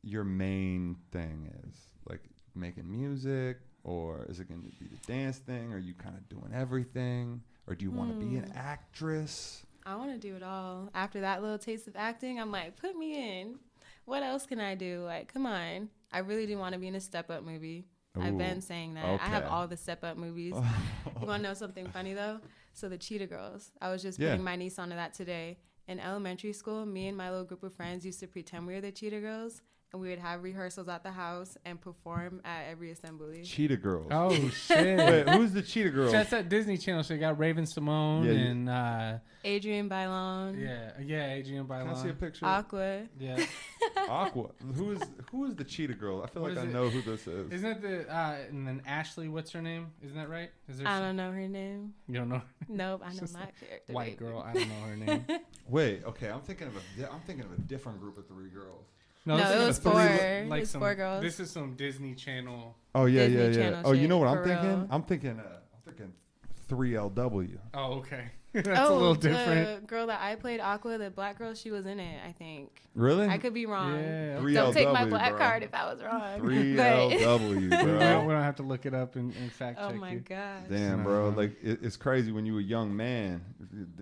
A: your main thing is? Like making music, or is it going to be the dance thing? Are you kind of doing everything, or do you want to be an actress?
B: I want to do it all. After that little taste of acting, I'm like, put me in. What else can I do? Like, come on. I really do want to be in a Step Up movie. I've
A: Ooh,
B: been saying that. I have
A: okay.
B: all the Step Up movies. You want to know something funny, though? So the Cheetah Girls. I was just putting my niece onto that today. In elementary school, me and my little group of friends used to pretend we were the Cheetah Girls. and we would have rehearsals at the house and perform at every assembly.
A: Cheetah Girls.
C: Oh shit!
A: Wait, who's the Cheetah Girls?
C: That's that Disney Channel. So you got Raven Simone and
B: Adrienne Bailon.
C: Yeah, Adrienne Bailon.
A: Can I see a picture?
B: Aqua.
C: Yeah.
A: Aqua. Who is the Cheetah Girl? I feel like I know who this is.
C: Isn't it the and then Ashley? What's her name? Isn't that right?
B: I don't know her name.
C: You don't know?
B: Nope, I know my character.
C: White girl. I don't know her name.
A: Wait, okay. I'm thinking of a different group of 3 girls.
B: No, it was 4. It was 4 girls.
C: This is some Disney Channel.
A: Oh yeah,
B: Disney
A: yeah. Oh, you know what I'm thinking?
B: real.
A: I'm thinking 3LW.
C: Oh, okay. That's a little different.
B: The girl that I played, Aqua, the black girl, she was in it, I think.
A: Really?
B: I could be wrong.
C: Yeah.
A: 3LW,
B: Don't take my black
A: bro.
B: card if I was wrong.
A: 3LW,
C: We
A: bro.
C: don't have to look it up and fact check
B: Oh my
C: you.
B: gosh.
A: Damn, bro. Like it's crazy when you were a young man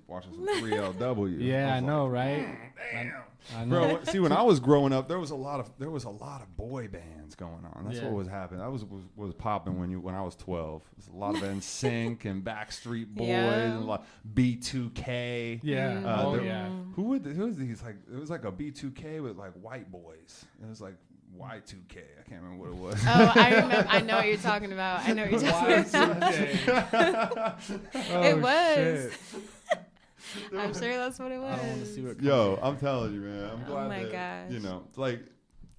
A: watching some 3LW.
C: Yeah, I know,
A: like,
C: right?
A: Damn.
C: I know.
A: Bro, see, when I was growing up, there was a lot of boy bands going on. That's
C: Yeah.
A: what was happening. That was popping when I was 12. There's a lot of NSYNC and Backstreet Boys and a lot B2K.
C: Yeah. Yeah.
A: Who was these? Like it was like a B2K with like white boys. It was like Y2K. I can't remember what it was.
B: Oh, I remember. I know what you're talking about. I know what you're talking about. It was.
C: Shit.
B: I'm sure that's what it was.
C: I don't want to see what.
A: Yo, I'm telling you, man. I'm
B: Oh
A: glad
B: my
A: that,
B: gosh.
A: you know, like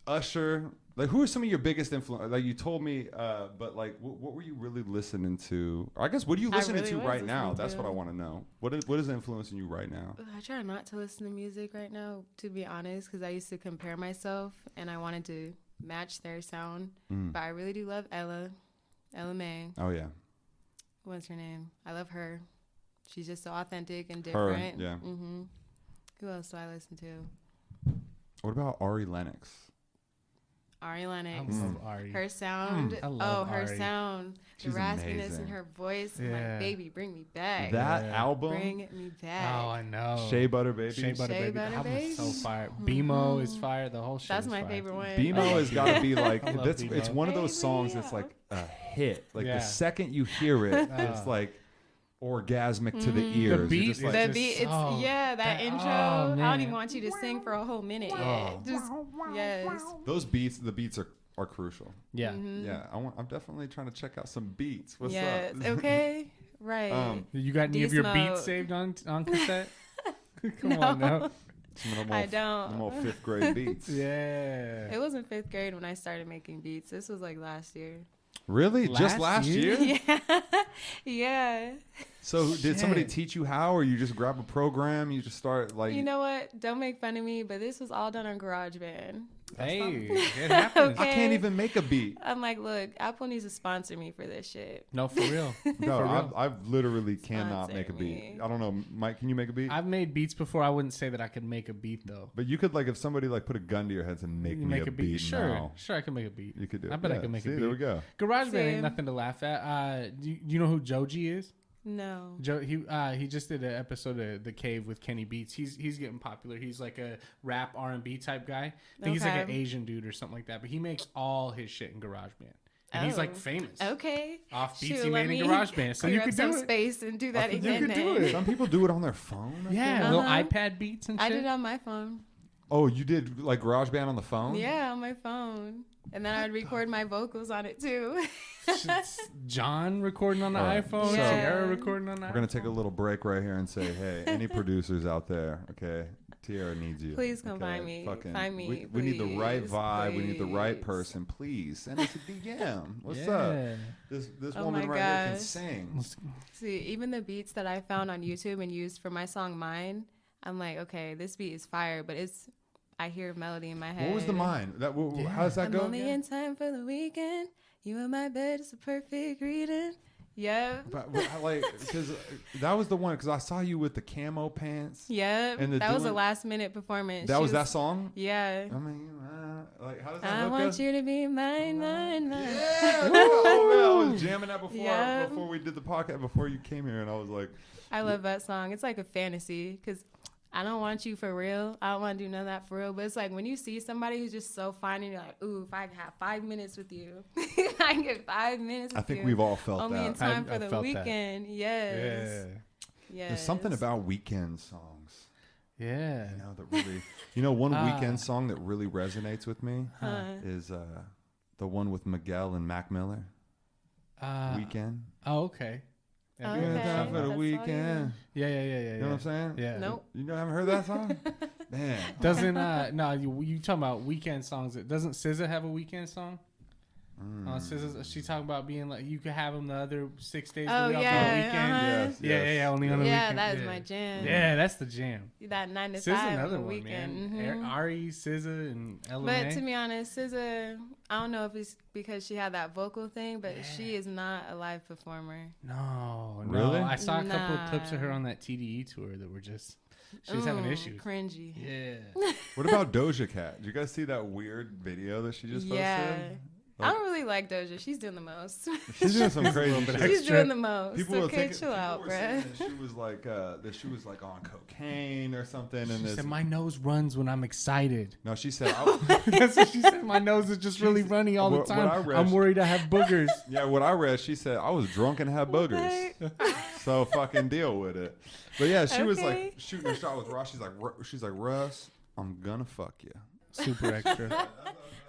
A: Usher. Like, who are some of your biggest influence? Like, you told me, but like, what were you really listening to? Or I guess, what are you listening
B: really
A: to
B: was
A: right now?
B: listening
A: That's
B: to-
A: what I want to know. What is influencing you right now?
B: I try not to listen to music right now, to be honest, because I used to compare myself and I wanted to match their sound. But I really do love Ella May.
A: Oh yeah,
B: What's her name? I love her. She's just so authentic and different.
A: yeah.
B: Mm-hmm. Who else do I listen to?
A: What about Ari Lennox?
B: Ari Lennox.
C: I love Ari.
B: Her sound.
C: I love
B: her
C: Ari.
B: sound.
A: She's
B: the raspiness
A: amazing.
B: in her voice. I'm
C: Yeah.
B: like, baby, bring me back.
A: That
C: Yeah.
A: album,
B: Bring me back.
C: Oh, I know.
A: Shea Butter Baby.
C: Shea Butter
B: Shea
C: Baby.
B: Butter
C: That was so
B: Baby.
C: fire. BMO is fire. The whole shit.
B: That's
C: is
B: my
C: fire.
B: favorite one.
A: BMO has got to be like
C: I love
A: it's
C: BMO.
A: one of those songs
B: Baby,
A: that's like a hit. Like
C: Yeah.
A: the second you hear it, it's like orgasmic to the ears. You're
C: beat
A: just
C: is
A: like,
B: The
C: just
B: beat, it's
C: so-
B: that intro.
C: oh,
B: I don't
C: man.
B: even want you to sing for a whole minute yet.
A: Oh.
B: Just yes.
A: those beats. The beats are crucial.
C: Yeah.
A: Yeah, I'm definitely trying to check out some beats. What's
B: yes.
A: up?
B: Okay. Right.
C: You got any of your
B: D-Smoke.
C: beats saved on cassette? Come
B: No.
C: on now.
A: Some of them
B: I
A: old-
B: don't.
A: them old 5th grade beats.
C: Yeah.
B: It wasn't 5th grade when I started making beats. This was like last year.
A: Really? Just last
C: Last year?
A: year?
B: Yeah. Yeah.
A: So did somebody
C: Shit.
A: teach you how, or you just grab a program, you just start like?
B: You know what? Don't make fun of me, but this was all done on GarageBand.
C: Hey, it happens.
A: I
B: Okay.
A: can't even make a beat.
B: I'm like, look, Apple needs to sponsor me for this shit.
C: No, for real.
A: No,
C: For real.
A: I literally cannot
B: Sponsor
A: make a beat.
B: me.
A: I don't know, Mike. Can you make a beat?
C: I've made beats before. I wouldn't say that I could make a beat though.
A: But you could, like, if somebody like put a gun to your head and make
C: You
A: me a beat
C: Sure,
A: now,
C: sure, I can make a beat.
A: you could do it.
C: I bet I
A: Yeah,
C: can make
A: see,
C: a beat.
A: there we go.
C: GarageBand
B: Same.
C: ain't nothing to laugh at. Do you know who Joji is?
B: No.
C: Joe, he just did an episode of The Cave with Kenny Beats. He's getting popular. He's like a rap R&B type guy. I think he's like an
B: Okay.
C: Asian dude or something like that. But he makes all his shit in GarageBand, and he's like
B: Oh.
C: famous.
B: Okay.
C: Off beats
B: Shoot,
C: he
B: let
C: made in
B: me
C: GarageBand, so
B: clear
C: you
B: up
C: could
B: some
C: do it.
B: space and do that
C: You
B: again.
C: could do
B: then.
C: it.
A: Some people do it on their phone.
C: Yeah,
B: Uh-huh.
C: little iPad beats and
B: I
C: shit.
B: did it on my phone.
A: Oh, you did like GarageBand on the phone?
B: Yeah, on my phone. And then I'd record my vocals on it too.
C: John recording on the
A: All right,
C: iPhone,
A: so-
C: Tierra recording on the
A: We're gonna take a little break right here and say, hey, any producers out there, okay? Tierra needs you.
B: Please come
A: okay?
B: find me.
A: Fucking,
B: Find me,
A: We need the right
B: please,
A: vibe. We need the right
B: please.
A: person. Please send us a DM. What's
C: Yeah.
A: up? This
B: Oh
A: woman
B: my
A: right here can
B: gosh.
A: sing.
B: See, even the beats that I found on YouTube and used for my song Mine, I'm like, okay, this beat is fire, but I hear a melody in my head.
A: What was the mine? How does that
B: I'm
A: go?
B: only
A: again?
B: in time for the weekend. You in my bed, it's a perfect reading. Yep.
A: But I like, because that was the one, because I saw you with the camo pants.
B: Yep.
A: And the
B: That was a
A: doing-
B: last minute performance.
A: That
B: She
A: was that song?
B: Yeah.
A: I mean, like, how does that
B: I
A: look?
B: want you to be mine, mine, mine.
A: Yeah, oh, man, I was jamming that
B: Yeah.
A: before we did the podcast, before you came here, and I was like,
B: I love that song. It's like a fantasy because I don't want you for real. I don't want to do none of that for real. But it's like when you see somebody who's just so fine and you're like, ooh, if I could have 5 minutes with you, if I can get 5 minutes with
A: I think
B: you.
A: we've all felt
B: Only in
A: that.
B: time
C: I
B: for the
C: felt that.
B: weekend. Yes.
C: Yeah.
B: Yes.
A: There's something about weekend songs,
C: Yeah.
A: you know, that really. You know, one Weekend song that really resonates with me is the one with Miguel and Mac Miller. Weekend.
C: Oh, okay.
A: Yeah, time for the weekend.
C: Yeah.
A: You know what I'm saying?
C: Yeah.
B: Nope.
A: You haven't heard that song? Man.
C: Doesn't no, you talking about weekend songs? Doesn't SZA have a weekend song? She's talking about being like you could have them the other 6 days of the weekend.
A: Yes,
C: Yeah, only on the weekend.
B: Yeah, that is my jam.
C: Yeah, that's the jam.
B: That 9 to
C: SZA's
B: 5
C: another
B: on the
C: one,
B: weekend.
C: man. Ari, SZA, and LMA.
B: But to be honest, SZA, I don't know if it's because she had that vocal thing, but she is not a live performer.
C: No.
A: Really?
C: I saw a couple of clips of her on that TDE tour that were just she's having issues.
B: Cringy.
C: Yeah.
A: What about Doja Cat? Did you guys see that weird video that she just posted?
B: Yeah. I don't really like Doja. She's doing the most.
A: She's doing some crazy shit.
B: She's doing the most.
A: People were thinking,
B: chill out, bruh.
A: That she was like on cocaine or something.
C: She said my nose runs when I'm excited.
A: No, she said
C: that's what she said. My nose is just really runny all the time. I'm worried I have boogers.
A: Yeah, what I read, she said I was drunk and had boogers. So fucking deal with it. But yeah, she was like shooting a shot with Ross. She's like Russ, I'm gonna fuck you.
C: Super extra.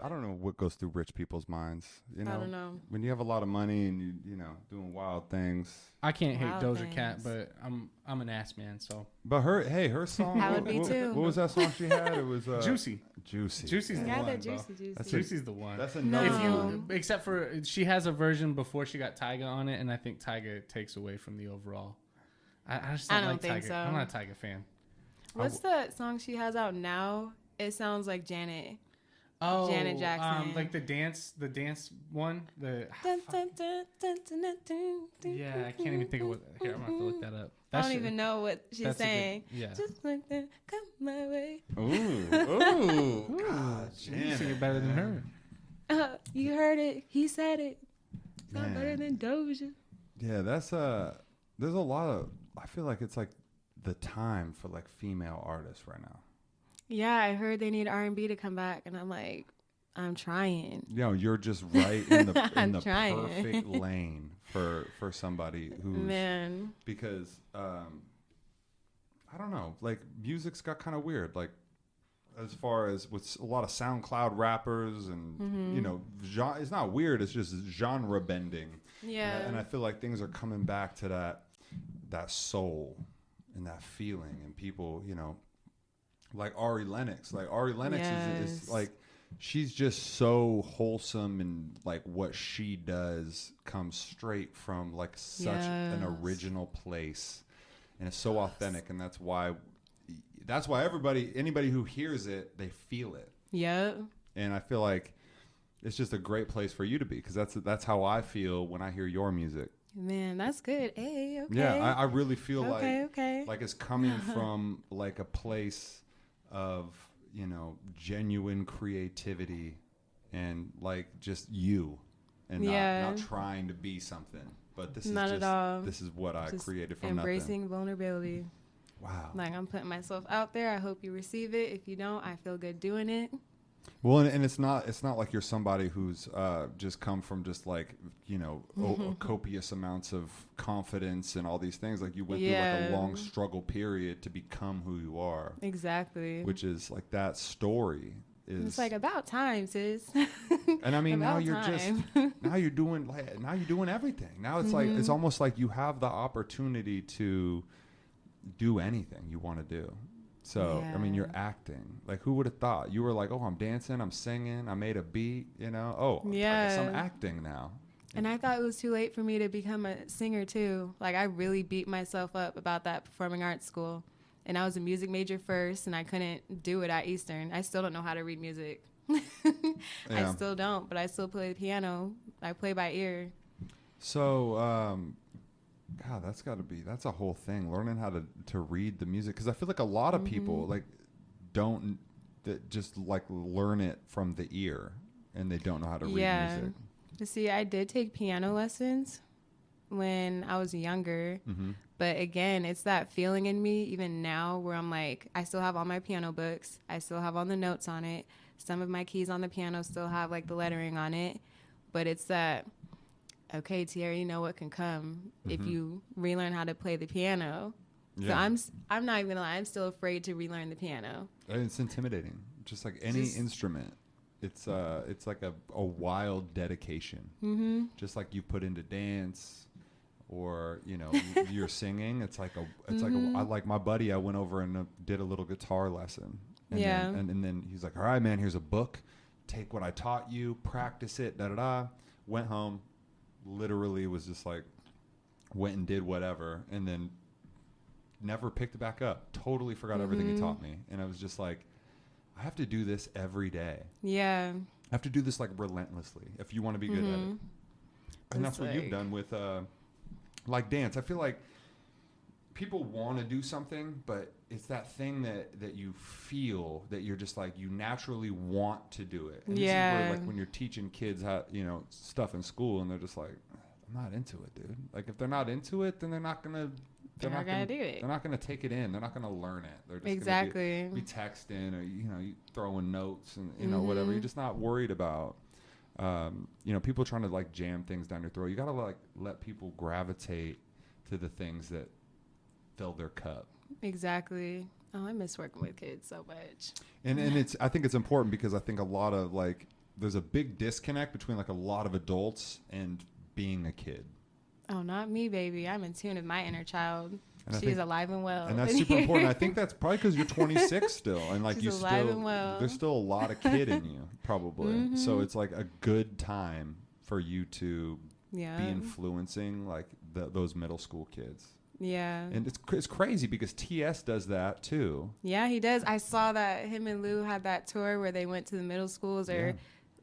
A: I don't know what goes through rich people's minds. You know,
B: I don't know.
A: When you have a lot of money and you know doing wild things.
C: I can't hate Doja Cat, but I'm an ass man. So.
A: But her song.
B: I would be too.
A: What was that song she had? It was
C: Juicy.
A: Juicy's
C: the one. Juicy's the one.
A: That's another.
C: Except for she has a version before she got Tyga on it, and I think Tyga takes away from the overall. I just don't like
B: think
C: Tyga.
B: so.
C: I'm not a Tyga fan.
B: What's the song she has out now? It sounds like Janet.
C: Oh,
B: Janet Jackson.
C: like the dance one. Yeah, I can't even think of what. Here, I'm gonna have to look that up.
B: I don't even know what she's saying.
C: Yeah.
B: Just like that, come my way.
A: Ooh. God,
C: you sing it better than her.
B: You heard it. He said it. It's not better than Doja.
A: Yeah, that's there's a lot of. I feel like it's like the time for like female artists right now.
B: Yeah, I heard they need R&B to come back, and I'm like, I'm trying.
A: You know, you're just right in the
B: trying.
A: perfect lane for somebody who's because I don't know, like music's got kind of weird, like as far as with a lot of SoundCloud rappers and you know, it's not weird, it's just genre bending.
B: Yeah,
A: and I feel like things are coming back to that soul and that feeling, and people, you know. Like Ari Lennox. Is like, she's just so wholesome, and like what she does comes straight from like such an original place, and it's so authentic, and that's why anybody who hears it, they feel it.
B: Yeah. And
A: I feel like it's just a great place for you to be, because that's how I feel when I hear your music.
B: Man, that's good. Hey, okay.
A: Yeah, I really feel
B: like
A: it's coming from like a place of, you know, genuine creativity and like just you, and not trying to be something, but this
B: not
A: is just
B: at all.
A: This is what I created from
B: embracing
A: nothing.
B: Vulnerability.
A: Wow.
B: Like, I'm putting myself out there. I hope you receive it. If you don't, I feel good doing it.
A: Well, and it's not like you're somebody who's just come from just like, you know, copious amounts of confidence and all these things. Like, you went through like a long struggle period to become who you are.
B: Exactly.
A: Which is like that story is.
B: It's like about time, sis.
A: And I mean, now you're doing everything. Now it's like it's almost like you have the opportunity to do anything you want to do. So, I mean, you're acting. Like, who would have thought? You were like, oh, I'm dancing, I'm singing, I made a beat, you know? Oh, I guess I'm acting now.
B: And I thought it was too late for me to become a singer, too. Like, I really beat myself up about that performing arts school. And I was a music major first, and I couldn't do it at Eastern. I still don't know how to read music. I still don't, but I still play the piano. I play by ear.
A: So, God, that's a whole thing, learning how to read the music, because I feel like a lot of people like don't just like learn it from the ear, and they don't know how to read music.
B: See, I did take piano lessons when I was younger, but again, it's that feeling in me even now where I'm like, I still have all my piano books, I still have all the notes on it, some of my keys on the piano still have like the lettering on it, but it's that, okay, Tierra, you know what can come if you relearn how to play the piano. So I'm not even gonna lie, I'm still afraid to relearn the piano.
A: It's intimidating, just like any instrument. It's like a wild dedication. Mm-hmm. Just like you put into dance, or you're singing. It's like I like my buddy. I went over and did a little guitar lesson. And then he's like, all right, man, here's a book. Take what I taught you, practice it. Da da da. Went home, literally was just like, went and did whatever, and then never picked it back up. Totally forgot everything he taught me, and I was just like, I have to do this every day. Yeah. I have to do this like relentlessly if you want to be good at it. And that's what you've done with like dance. I feel like people want to do something, but it's that thing that you feel that you're just like, you naturally want to do it. And this is where, like, when you're teaching kids how, stuff in school, and they're just like, I'm not into it, dude. Like, if they're not into it, then they're not gonna do it. They're not gonna take it in. They're not gonna learn it. They're just gonna be texting, or you throwing notes and whatever. You're just not worried about people trying to like jam things down your throat. You gotta like let people gravitate to the things that fill their cup. Exactly. Oh, I miss working with kids so much. And I think it's important, because I think a lot of like, there's a big disconnect between like a lot of adults and being a kid. Oh, not me, baby. I'm in tune with my inner child. She's alive and well. And that's super important. I think that's probably because you're 26 still, and like
B: she's alive and well.
A: There's still a lot of kid in you, probably. Mm-hmm. So it's like a good time for you to be influencing like those middle school kids. Yeah. And it's crazy because TS does that too. Yeah, he does. I saw that him and Lou had that tour where they went to the middle schools, or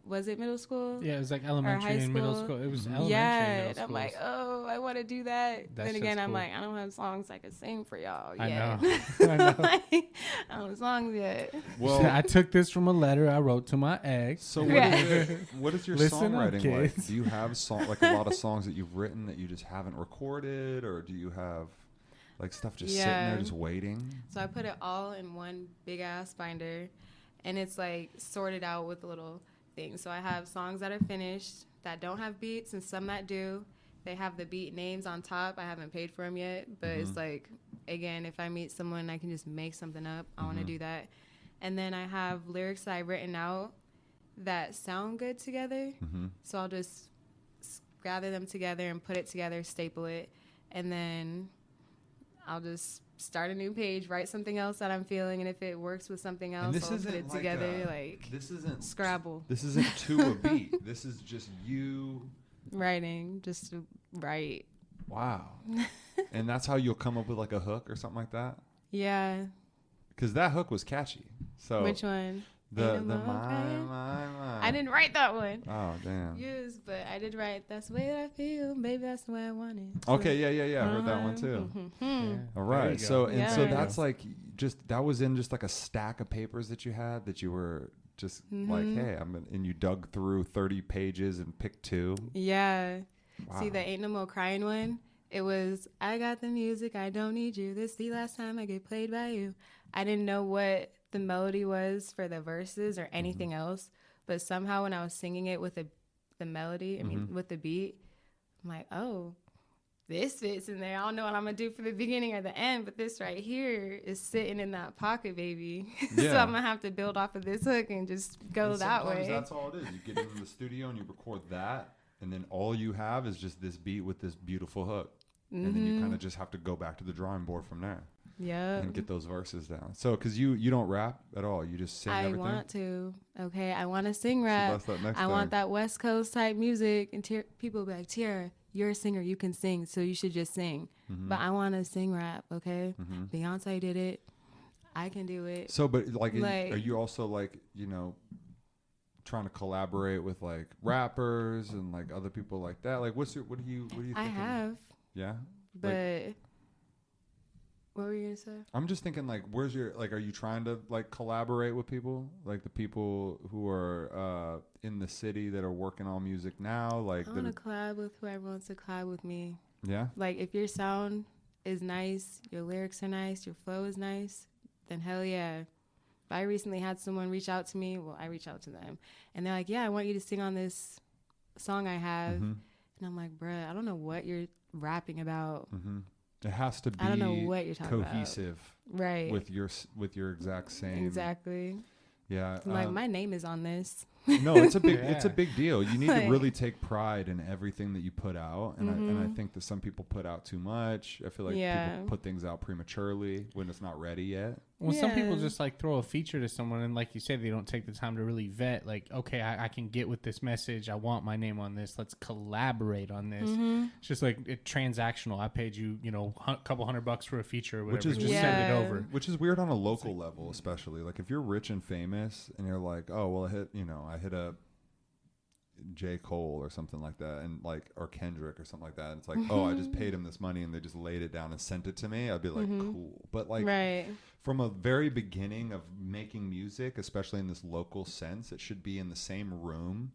A: was it middle school?
C: Yeah, it was like elementary and middle school. It was elementary and middle school.
B: I'm like, oh, I want to do that. Then again, I'm like, I don't have songs I can sing for y'all yet.
C: I know.
B: Like, I don't have songs yet.
C: Well, I took this from a letter I wrote to my ex.
A: So what is your songwriting like? Do you have like a lot of songs that you've written that you just haven't recorded, or do you have like stuff just sitting there just waiting? So I put it all in one big ass binder, and it's like sorted out with little things. So I have songs that are finished that don't have beats, and some that do. They have the beat names on top. I haven't paid for them yet, but it's like, again, if I meet someone, I can just make something up. I want to do that. And then I have lyrics that I've written out that sound good together. So I'll just gather them together and put it together, staple it, and then I'll just start a new page, write something else that I'm feeling, and if it works with something else, I'll put it together. This isn't Scrabble. This isn't to a beat. This is just you writing, just to write. Wow. And that's how you'll come up with like a hook or something like that? Yeah. Because that hook was catchy. So which one? The my. I didn't write that one. Oh, damn. Yes, but I did write, that's the way that I feel. Maybe that's the way I want it. Okay, yeah. I heard that one too. Yeah. All right. So that's like that was in just like a stack of papers that you had that you were just like, hey, and you dug through 30 pages and picked two. Yeah. Wow. See, the Ain't No More Crying one? It was, I got the music, I don't need you. This the last time I get played by you. I didn't know what the melody was for the verses or anything else, but somehow when I was singing it with the melody, with the beat, I'm like, oh, this fits in there. I don't know what I'm gonna do for the beginning or the end, but this right here is sitting in that pocket, baby. Yeah. So I'm gonna have to build off of this hook and just go that way. That's all it is. You get in the studio and you record that, and then all you have is just this beat with this beautiful hook, and then you kind of just have to go back to the drawing board from there. Yeah. And get those verses down. So, because you don't rap at all. You just sing everything? I want to. Okay. I want to sing rap. So that's that next thing. Want that West Coast type music. And people be like, Tierra, you're a singer. You can sing. So you should just sing. But I want to sing rap. Okay. Beyonce did it. I can do it. So, but like are you also like, trying to collaborate with like rappers and like other people like that? Like what do you think? I have. Yeah. But... What were you gonna say? I'm just thinking, like, where's your, like, are you trying to, like, collaborate with people? Like, the people who are in the city that are working on music now? Like, I want to collab with whoever wants to collab with me. Yeah? Like, if your sound is nice, your lyrics are nice, your flow is nice, then hell yeah. But I recently had someone reach out to me. Well, I reached out to them. And they're like, yeah, I want you to sing on this song I have. And I'm like, bruh, I don't know what you're rapping about. It has to be
B: I don't know what you're talking
A: cohesive,
B: about. Right?
A: With your exact same.
B: Exactly.
A: Yeah.
B: Like my name is on this.
A: No, it's a big it's a big deal. You need to really take pride in everything that you put out, and I think that some people put out too much. I feel like people put things out prematurely when it's not ready yet.
C: Well, some people just like throw a feature to someone, and like you said, they don't take the time to really vet. Like, okay, I can get with this message. I want my name on this. Let's collaborate on this. It's just like transactional. I paid you, a couple $100 for a feature or whatever. Just send it over.
A: Which is weird on a local level, especially. Like if you're rich and famous, and you're like, oh well, I hit a J. Cole or something like that, and like, or Kendrick or something like that. And it's like, oh, I just paid him this money and they just laid it down and sent it to me. I'd be like, cool. But like from a very beginning of making music, especially in this local sense, it should be in the same room.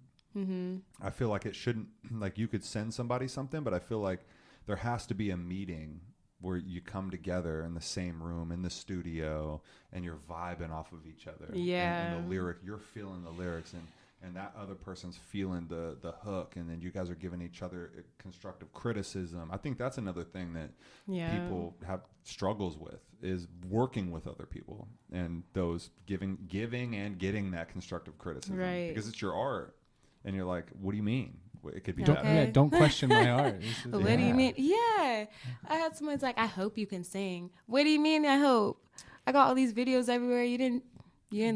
A: I feel like it shouldn't, like you could send somebody something, but I feel like there has to be a meeting where you come together in the same room in the studio and you're vibing off of each other. And the lyric, you're feeling the lyrics, and that other person's feeling the hook, and then you guys are giving each other constructive criticism. I think that's another thing that people have struggles with, is working with other people and those giving and getting that constructive criticism, because it's your art, and you're like, what do you mean? It could be better.
C: Don't question my art.
B: What do you mean? Yeah, I had someone's like, I hope you can sing. What do you mean? I hope. I got all these videos everywhere. You didn't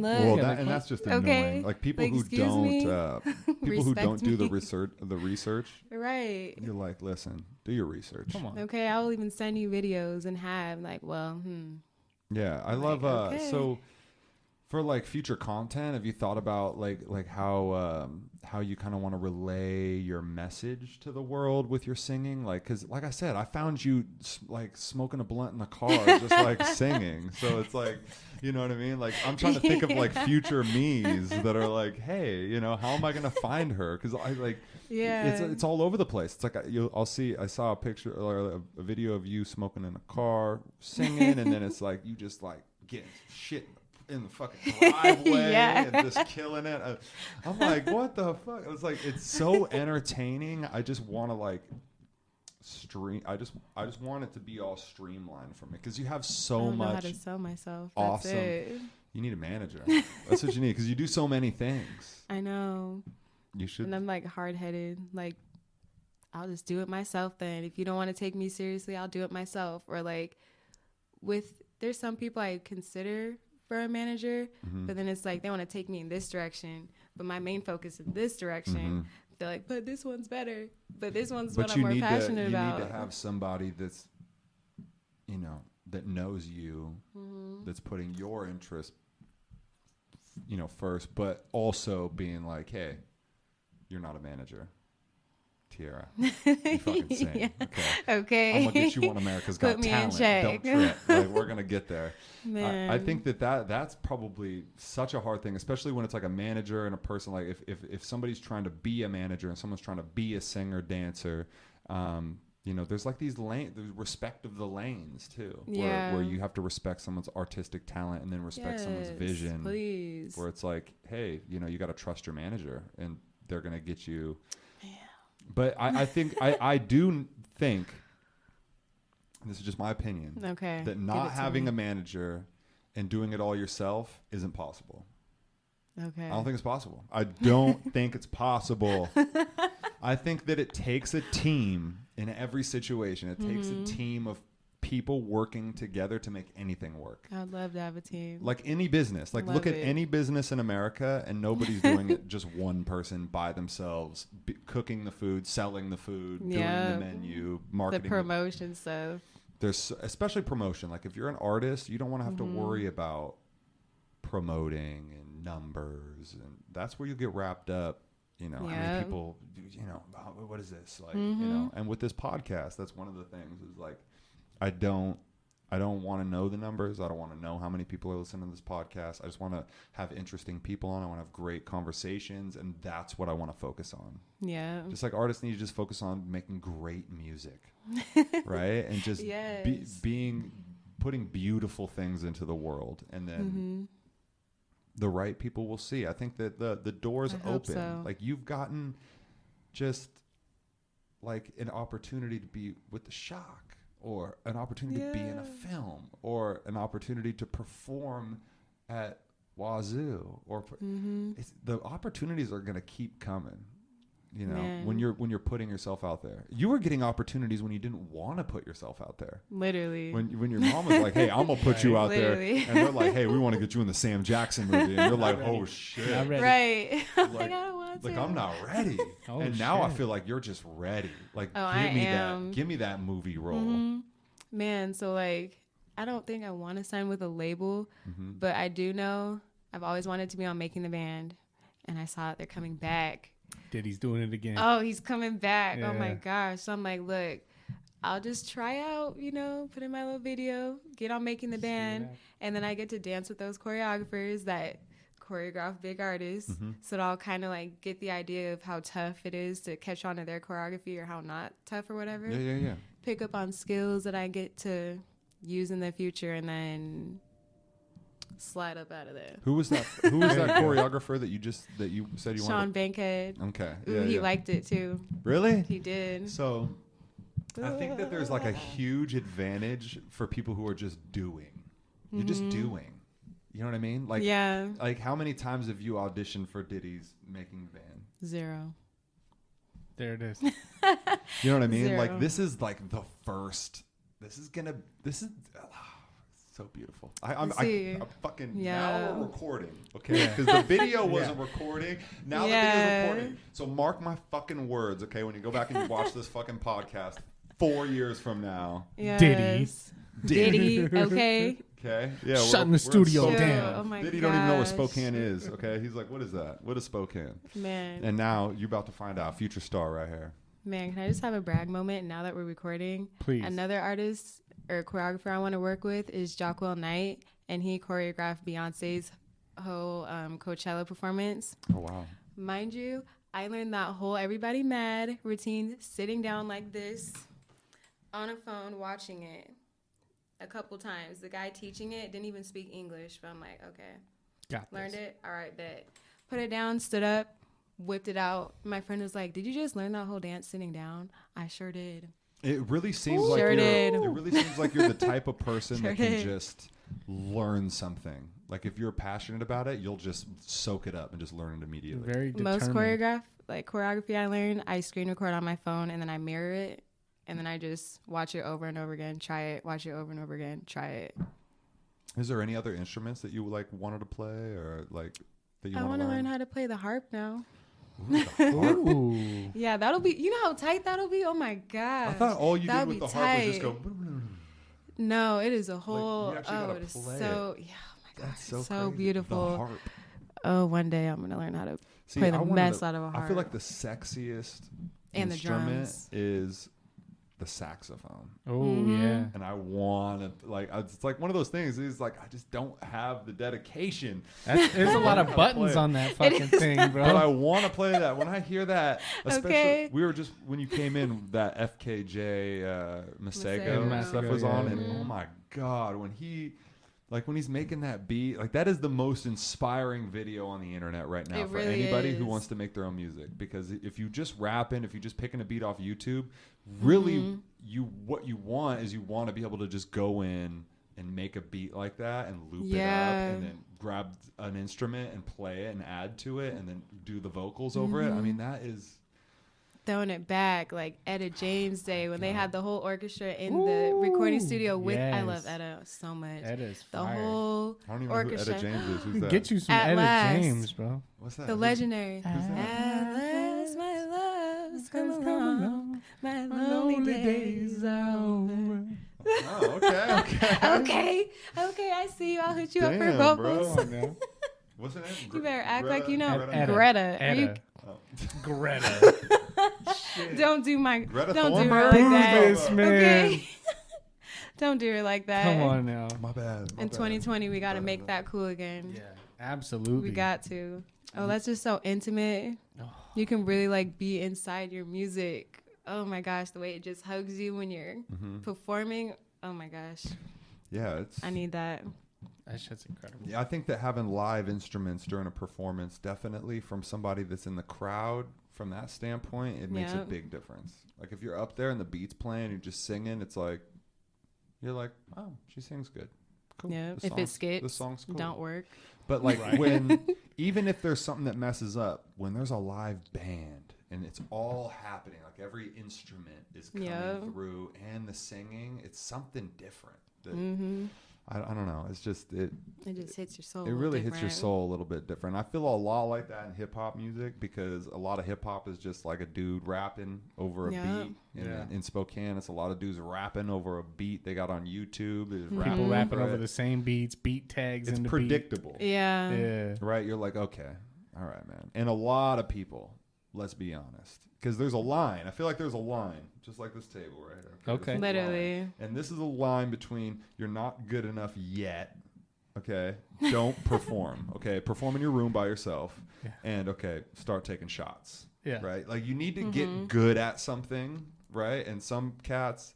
B: look.
A: Well, that's just annoying. Like people who don't do the research.
B: Right.
A: You're like, listen, do your research. Come on.
B: Okay, I will even send you videos and have like,
A: Yeah, I love so for like future content, have you thought about like how you kind of want to relay your message to the world with your singing? Like, because like I said, I found you like smoking a blunt in the car, just like singing. So it's like, you know what I mean? Like I'm trying to think of like future me's that are like, hey, how am I gonna find her? Because I like, it's all over the place. It's like I saw a picture or a video of you smoking in a car singing, and then it's like you just like getting shit in the fucking driveway and just killing it. I'm like, what the fuck? I was like, it's so entertaining. I just want to like stream. I just want it to be all streamlined for me, because you have so much. I don't know how to sell myself. Awesome. That's it. You need a manager. That's what you need, because you do so many things.
B: I know.
A: You should.
B: And I'm like hard-headed. Like, I'll just do it myself then. If you don't want to take me seriously, I'll do it myself. Or like there's some people I consider for a manager, but then it's like they want to take me in this direction, but my main focus is this direction. They're like, but this one's better, but this one's what I'm more passionate about. You need to have somebody that's that knows you, that's putting your interest first, but also being like, hey, you're not a manager, Tierra. You fucking sing. Okay. I'm gonna get you on America's Got Talent. Don't trip. Like, we're gonna get there. I think that's probably such a hard thing, especially when it's like a manager and a person. Like if somebody's trying to be a manager and someone's trying to be a singer, dancer, there's like these there's respect of the lanes too, where you have to respect someone's artistic talent and then respect someone's vision. Please. Where it's like, hey, you got to trust your manager, and they're gonna get you. But I think I do think, and this is just my opinion, that not having a manager and doing it all yourself isn't possible. Okay. I don't think it's possible. I don't think it's possible. I think that it takes a team in every situation. It takes a team of people working together to make anything work. I'd love to have a team.
A: Like any business. Like look at any business in America, and nobody's doing it just one person by themselves, cooking the food, selling the food, doing the menu, marketing. The
B: promotion stuff.
A: There's especially promotion. Like if you're an artist, you don't want to have to worry about promoting and numbers, and that's where you get wrapped up. How many people, what is this? Like, and with this podcast, that's one of the things is like, I don't want to know the numbers. I don't want to know how many people are listening to this podcast. I just want to have interesting people on. I want to have great conversations, and that's what I want to focus on. Yeah. Just like artists need to just focus on making great music, right? And just putting beautiful things into the world, and then the right people will see. I think that the door's open. So. Like you've gotten just like an opportunity to be with the Shock. or an opportunity to be in a film, or an opportunity to perform at Wazoo, or the opportunities are going to keep coming. You know, when you're putting yourself out there. You were getting opportunities when you didn't want to put yourself out there.
B: Literally.
A: When your mom was like, "Hey, I'm gonna put you out there," and they're like, "Hey, we want to get you in the Sam Jackson movie," and you're like, "Oh shit!"
B: Right.
A: Like,
B: I don't want to.
A: Like, I'm not ready. And now I feel like you're just ready. Like, give me that movie role.
B: Man, so like, I don't think I want to sign with a label, but I do know I've always wanted to be on Making the Band, and I saw it. They're coming back.
C: Diddy's doing it again.
B: Oh, he's coming back. Yeah. Oh my gosh. So I'm like, look, I'll just try out, you know, put in my little video, get on Making the Band, and then I get to dance with those choreographers that choreograph big artists. So I'll kind of like get the idea of how tough it is to catch on to their choreography or how not tough or whatever.
A: Yeah.
B: Pick up on skills that I get to use in the future, and then slide up out of there.
A: Who was that choreographer that you said you wanted?
B: Sean Bankhead.
A: Okay.
B: Ooh, he liked it too.
A: Really?
B: He did.
A: So I think that there's like a huge advantage for people who are just doing. You're just doing. You know what I mean? Like, like how many times have you auditioned for Diddy's Making the Band?
B: 0.
C: There it is.
A: You know what I mean?
B: 0.
A: Like, this is like the first. This is so beautiful. I'm fucking now we're recording, okay? Because the video wasn't recording. Now the video's recording. So mark my fucking words, okay? When you go back and you watch this fucking podcast 4 years from now,
B: Diddy, okay.
A: Okay. Yeah.
C: Shutting the studio down.
B: Oh my
A: Diddy don't even know where Spokane is. Okay. He's like, what is that? What is Spokane?
B: Man.
A: And now you're about to find out. Future star right here.
B: Man, can I just have a brag moment now that we're recording?
C: Please.
B: Another artist or choreographer I want to work with is Jockwell Knight, and he choreographed Beyonce's whole Coachella performance.
A: Oh, wow.
B: Mind you, I learned that whole Everybody Mad routine sitting down like this on a phone watching it a couple times. The guy teaching it didn't even speak English, but I'm like, okay. Learned it. All right, bet. Put it down, stood up, whipped it out. My friend was like, did you just learn that whole dance sitting down? I sure did.
A: It really seems like it really seems like you're the type of person that can just learn something. Like if you're passionate about it, you'll just soak it up and just learn it immediately.
C: Very determined.
B: Most choreography I learn, I screen record on my phone and then I mirror it, and then I just watch it over and over again, try it, watch it over and over again, try it.
A: Is there any other instruments that you like wanted to play or like that you
B: I
A: want to
B: learn how to play the harp now.
A: Ooh, the harp.
B: Ooh. Yeah, that'll be. You know how tight that'll be. Oh my god!
A: I thought all you did with the harp was just go.
B: No, it is a whole.
A: Like,
B: it is so. Yeah, oh my god,
A: that's
B: so beautiful.
A: The harp.
B: Oh, one day I'm gonna learn how to play the mess out of a harp.
A: I feel like the sexiest
B: and
A: instrument is the saxophone.
C: Oh yeah.
A: And I want to it's like one of those things. It's like I just don't have the dedication.
C: There's a lot of buttons on that fucking thing, bro.
A: But I want to play that. When I hear that, especially we were just when you came in, that FKJ Masego stuff was on, and oh my god, when he's making that beat, like that is the most inspiring video on the internet right now for anybody who wants to make their own music. Because if you just rapping, if you just picking a beat off YouTube, really what you want is you want to be able to just go in and make a beat like that and loop it up and then grab an instrument and play it and add to it and then do the vocals over it. I mean, that is
B: throwing it back like Etta James Day when they had the whole orchestra in the recording studio with I love Etta so much.
C: Etta's
B: the
C: fire.
B: Whole
A: I don't even
B: orchestra.
A: know who Etta James is. Who's that?
C: Get you some Etta James, bro.
A: What's that?
B: The legendary.
A: Who's that?
B: At last my love's come along. My lonely days are over.
A: Oh, okay.
B: Okay, I see you. I'll hit you up for vocals.
A: Bro. What's her name?
B: You better act like you know.
C: Greta. Greta.
B: Don't do her like
C: that. This, man.
B: Okay. Don't do her like that.
C: Come on now.
A: My bad.
B: In 2020, we got to make that cool again.
C: Yeah, absolutely.
B: We got to. Oh, that's just so intimate. You can really like be inside your music. Oh my gosh, the way it just hugs you when you're performing. Oh my gosh.
A: Yeah,
B: I need that.
C: That shit's incredible.
A: Yeah, I think that having live instruments during a performance, definitely from somebody that's in the crowd, from that standpoint, it makes a big difference. Like if you're up there and the beat's playing, you're just singing, it's like you're like, oh, she sings good. Cool.
B: Yeah. If it skips,
A: the song's cool.
B: don't work.
A: But like even if there's something that messes up, when there's a live band and it's all happening, like every instrument is coming through and the singing, it's something different. I don't know. It's just it
B: just hits your soul.
A: It really hits your soul a little bit different. I feel a lot like that in hip hop music because a lot of hip hop is just like a dude rapping over a beat. In Spokane, it's a lot of dudes rapping over a beat they got on YouTube.
C: People rapping over the same beats, beat tags.
A: It's predictable.
B: Yeah.
A: Right? You're like, okay, all right, man. And a lot of people, let's be honest, because there's a line. I feel like there's a line, just like this table right here.
C: Okay.
B: Literally.
A: And this is a line between you're not good enough yet. Okay. Don't perform. Okay. Perform in your room by yourself. Yeah. And okay, start taking shots. Yeah. Right. Like you need to get good at something. Right. And some cats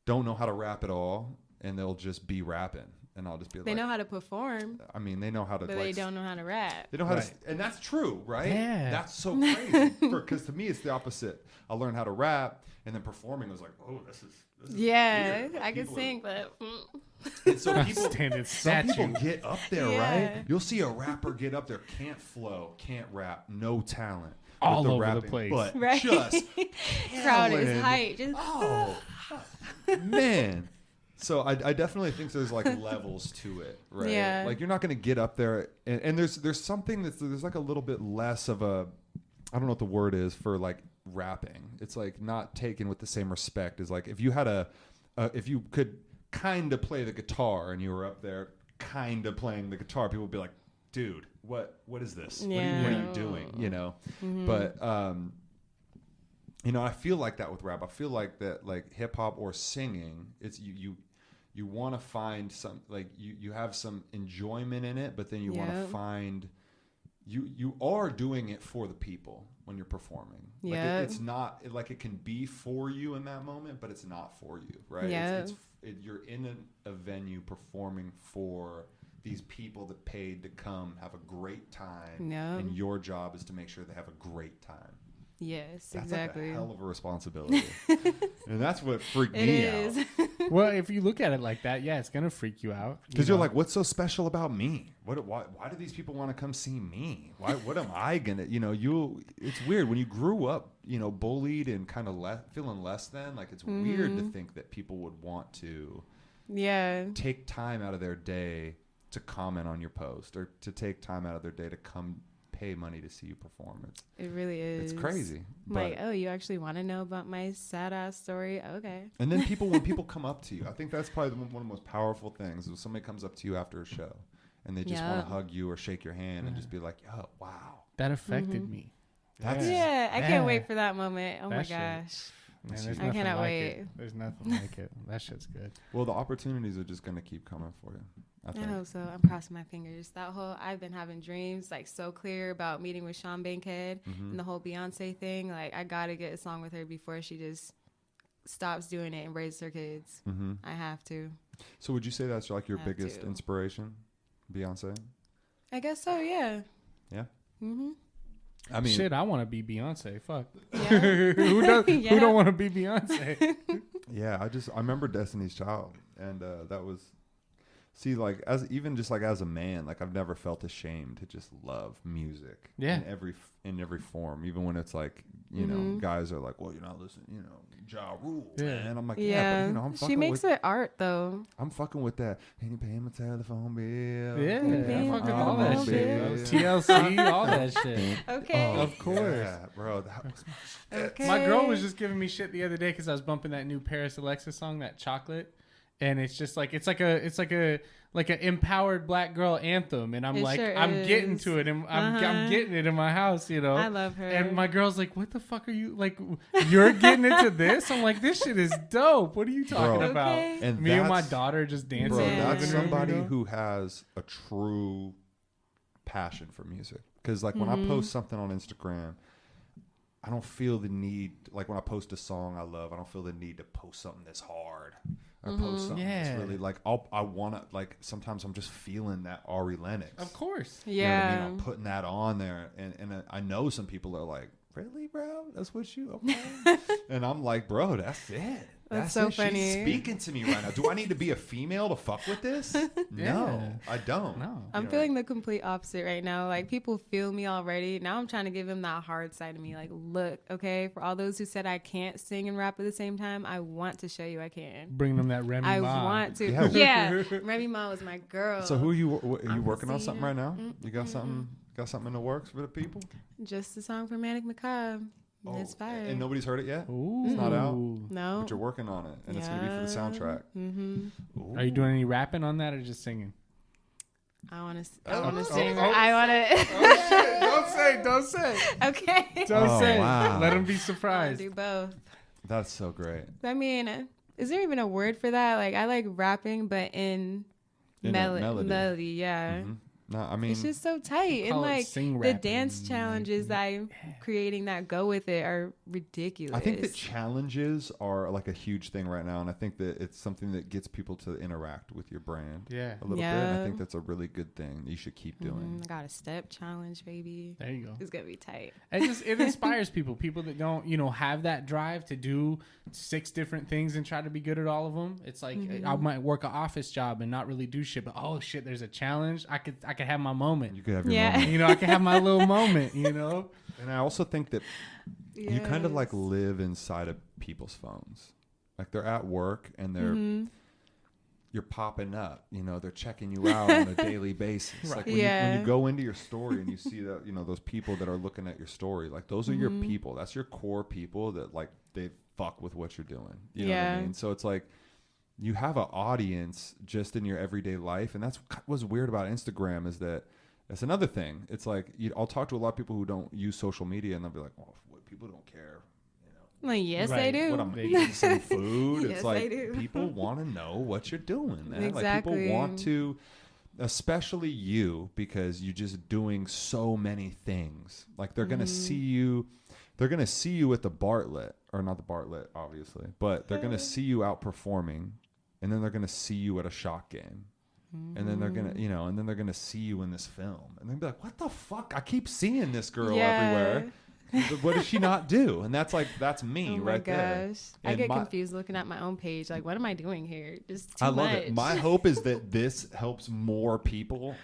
A: don't know how to rap at all, and they'll just be rapping. And I'll just be like,
B: they know how to perform.
A: I mean, they know how to,
B: but they don't know how to rap.
A: They know how to, and that's true, right? Yeah. That's so crazy. Because to me, it's the opposite. I learned how to rap, and then performing was like, oh, this is weird.
B: I can sing, but.
A: And so some people get up there, right? You'll see a rapper get up there, can't flow, can't rap, no talent.
C: All over the place.
A: But just
B: crowd is hype. Just,
A: man. So I definitely think there's like levels to it, right?
B: Yeah.
A: Like you're not going to get up there, and there's something there's like a little bit less of a, I don't know what the word is for like rapping. It's like not taken with the same respect as like if you had if you could kind of play the guitar and you were up there kind of playing the guitar, people would be like, dude, what is this?
B: Yeah.
A: What are you doing? You know, but you know, I feel like that with rap. I feel like that like hip hop or singing, it's you want to find some, like you have some enjoyment in it, but then you want to find, you are doing it for the people when you're performing.
B: Yeah.
A: Like it's not, like it can be for you in that moment, but it's not for you, right?
B: Yeah.
A: You're in a venue performing for these people that paid to come have a great time.
B: Yeah.
A: And your job is to make sure they have a great time.
B: Yes,
A: that's
B: exactly.
A: Like a hell of a responsibility. And that's what freaked me out.
C: Well, if you look at it like that, yeah, it's going to freak you out.
A: Because you're like, what's so special about me? Why do these people want to come see me? What am I going to, you know, it's weird when you grew up, you know, bullied and kind of feeling less than, like it's weird to think that people would want to take time out of their day to comment on your post or to take time out of their day to come pay money to see you perform.
B: It really is.
A: It's crazy.
B: Like, oh, you actually want to know about my sad ass story? Okay.
A: And then when people come up to you, I think that's probably one of the most powerful things. If somebody comes up to you after a show and they just want to hug you or shake your hand and just be like, oh, wow.
C: That affected me.
B: I can't wait for that moment. Oh my gosh.
C: Man,
B: I cannot wait.
C: There's nothing like it. That shit's good.
A: Well, the opportunities are just going to keep coming for you.
B: I hope so. I'm crossing my fingers. I've been having dreams like so clear about meeting with Sean Bankhead and the whole Beyonce thing. Like I gotta get a song with her before she just stops doing it and raises her kids. I have to.
A: So would you say that's like your biggest inspiration, Beyonce?
B: I guess so. Yeah.
A: Yeah. I mean,
C: shit, I want to be Beyonce. Fuck.
B: Yeah.
C: Who don't want to be Beyonce?
A: Yeah, I remember Destiny's Child, and that was. See, like as a man, like I've never felt ashamed to just love music.
C: Yeah.
A: In every form, even when it's like, you know, guys are like, well, you're not listening, you know, Ja Rule, man. I'm like, but you know, I'm fucking.
B: She makes it art though.
A: I'm fucking with that. Can you pay my telephone bill?
C: Yeah, I'm fucking all that shit. TLC, all that shit.
B: Okay.
C: Of course.
A: Yeah, bro. That was my shit.
B: Okay.
C: My girl was just giving me shit the other day because I was bumping that new Paris Alexa song, that Chocolate. And it's just like it's like an empowered black girl anthem, and I'm I'm getting to it, and I'm getting it in my house, you know.
B: I love her.
C: And my girl's like, "What the fuck are you like? You're getting into this?" I'm like, "This shit is dope. What are you talking about?" And me and my daughter just dancing.
A: Bro, that's somebody who has a true passion for music. Because like when I post something on Instagram, I don't feel the need, like when I post a song I love, I don't feel the need to post something that's hard or post something that's really like, I want to, like, sometimes I'm just feeling that Ari Lennox.
C: Of course.
B: Yeah.
A: You know what I mean? I'm putting that on there. And I know some people are like, really, bro? That's what you, okay. And I'm like, bro, that's it.
B: That's so funny.
A: She's speaking to me right now. Do I need to be a female to fuck with this? No, I don't.
C: No.
B: I'm feeling the complete opposite right now. Like, people feel me already. Now I'm trying to give them that hard side of me. Like, look, okay, for all those who said I can't sing and rap at the same time, I want to show you I can.
C: Bring them that Remy Ma.
B: I want to. Yeah. Remy Ma was my girl.
A: So are you working on something right now? You got something in the works for the people?
B: Just a song for Manic Macabre.
A: Oh,
B: it's fire.
A: And nobody's heard it yet?
C: Ooh.
A: It's not out?
B: No.
A: But you're working on it, and it's going to be for the soundtrack.
B: Mm-hmm.
C: Are you doing any rapping on that or just singing?
B: I want to sing. I want
C: to. Don't say.
B: Okay.
C: Don't say.
A: Wow.
C: Let them be surprised.
B: I do both.
A: That's so great.
B: I mean, is there even a word for that? Like, I like rapping, but in melody. Yeah.
A: Mm-hmm. No, I mean,
B: it's just so tight, and like the dance challenges that I'm creating that go with it are ridiculous.
A: I think that challenges are like a huge thing right now, and I think that it's something that gets people to interact with your brand a little bit. And I think that's a really good thing you should keep doing.
B: I got a step challenge, baby.
C: There you go.
B: It's gonna be tight.
C: It inspires people that don't have that drive to do 6 different things and try to be good at all of them. It's like I might work an office job and not really do shit, but oh shit, there's a challenge. I could have my moment.
A: You could have your moment.
C: I can have my little moment,
A: And I also think that you kind of like live inside of people's phones. Like they're at work and you're popping up, they're checking you out on a daily basis. Right. Like when you go into your story and you see that, those people that are looking at your story, like those are your people. That's your core people that like they fuck with what you're doing. You know what I mean? So it's like, you have an audience just in your everyday life. And that's what's weird about Instagram is that that's another thing. It's like, I'll talk to a lot of people who don't use social media and they'll be like, oh, people don't care.
B: Like, yes, they do.
A: What I'm eating some food.
B: Yes,
A: it's like,
B: they do.
A: people want to know what you're doing, man.
B: Exactly.
A: Like people want to, especially you, because you're just doing so many things. Like they're going to see you. They're going to see you at the Bartlett, or not the Bartlett, obviously, but they're going to see you out performing. And then they're going to see you at a shot game. And then they're going to, and then they're going to see you in this film. And they'll be like, what the fuck? I keep seeing this girl everywhere. What does she not do? And that's me right there. Oh my gosh.
B: I get confused looking at my own page. Like, what am I doing here? Just too
A: I love
B: much.
A: it. My hope is that this helps more people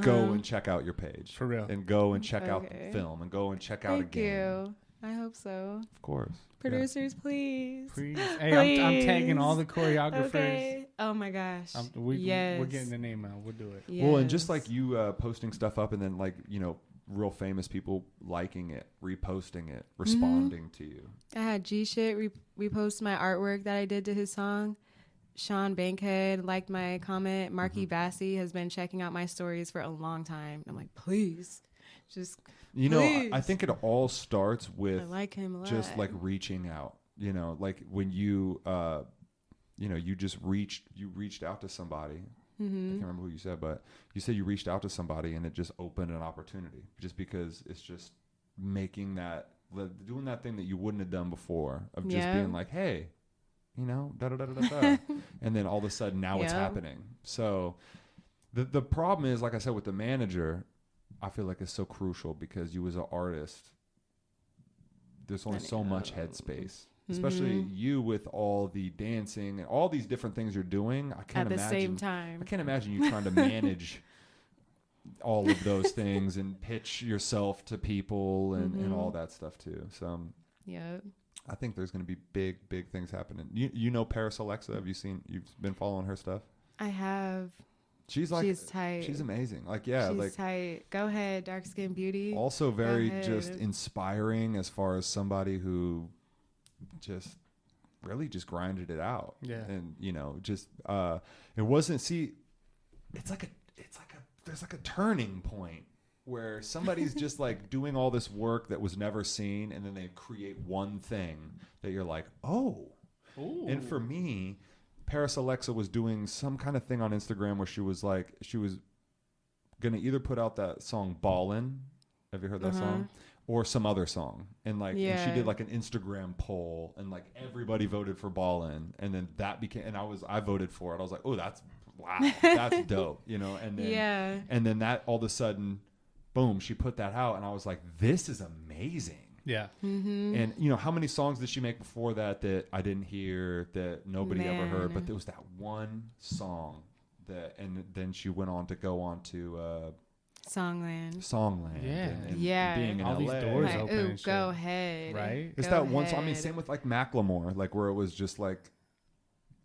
A: go and check out your page.
C: For real.
A: And go and check out the film and go and check out a game.
B: Thank you. I hope so.
A: Of course.
B: Producers, please.
C: Hey,
B: please.
C: I'm tagging all the choreographers.
B: Okay. Oh my gosh.
C: We're getting the name out. We'll do it.
B: Yes.
A: Well, and just like you posting stuff up and then like, real famous people liking it, reposting it, responding to you.
B: I had G Shit repost my artwork that I did to his song. Sean Bankhead liked my comment. Marky Bassey has been checking out my stories for a long time. I'm like, please, just please.
A: I think it all starts with
B: I like him a lot.
A: Just like reaching out. Like when you you just reached out to somebody. I can't remember who you said, but you said you reached out to somebody and it just opened an opportunity just because it's just doing that thing that you wouldn't have done before of just being like, hey, da-da-da-da-da. And then all of a sudden now it's happening. So the problem is, like I said, with the manager, I feel like it's so crucial because you as an artist, there's only so much headspace. Especially you with all the dancing and all these different things you're doing. I can't imagine. At the same time. I can't imagine you trying to manage all of those things and pitch yourself to people and all that stuff too. So I think there's going to be big things happening. You know Paris Alexa? You've been following her stuff?
B: I have.
A: She's tight. She's amazing. She's
B: tight. Go ahead, dark skin beauty.
A: Also very just inspiring as far as somebody who just really just grinded it out. Yeah. And it wasn't there's like a turning point where somebody's just like doing all this work that was never seen and then they create one thing that you're like, oh. Ooh. And for me, Paris Alexa was doing some kind of thing on Instagram where she was gonna either put out that song Ballin'. Have you heard that song? Or some other song. And and she did like an Instagram poll and like everybody voted for Ballin'. And then that became, and I voted for it. I was like, oh, that's dope, and then, and then that all of a sudden, boom, she put that out and I was like, this is amazing.
C: Yeah.
B: Mm-hmm.
A: And, you know, how many songs did she make before that I didn't hear, that nobody ever heard? But there was that one song and then she went on to go on to
B: Songland.
A: Yeah. And being in
C: all
A: LA.
C: These doors
B: like,
C: open and shit.
B: Go ahead.
C: Right?
A: It's that one song. I mean, same with like Macklemore, like where it was just like,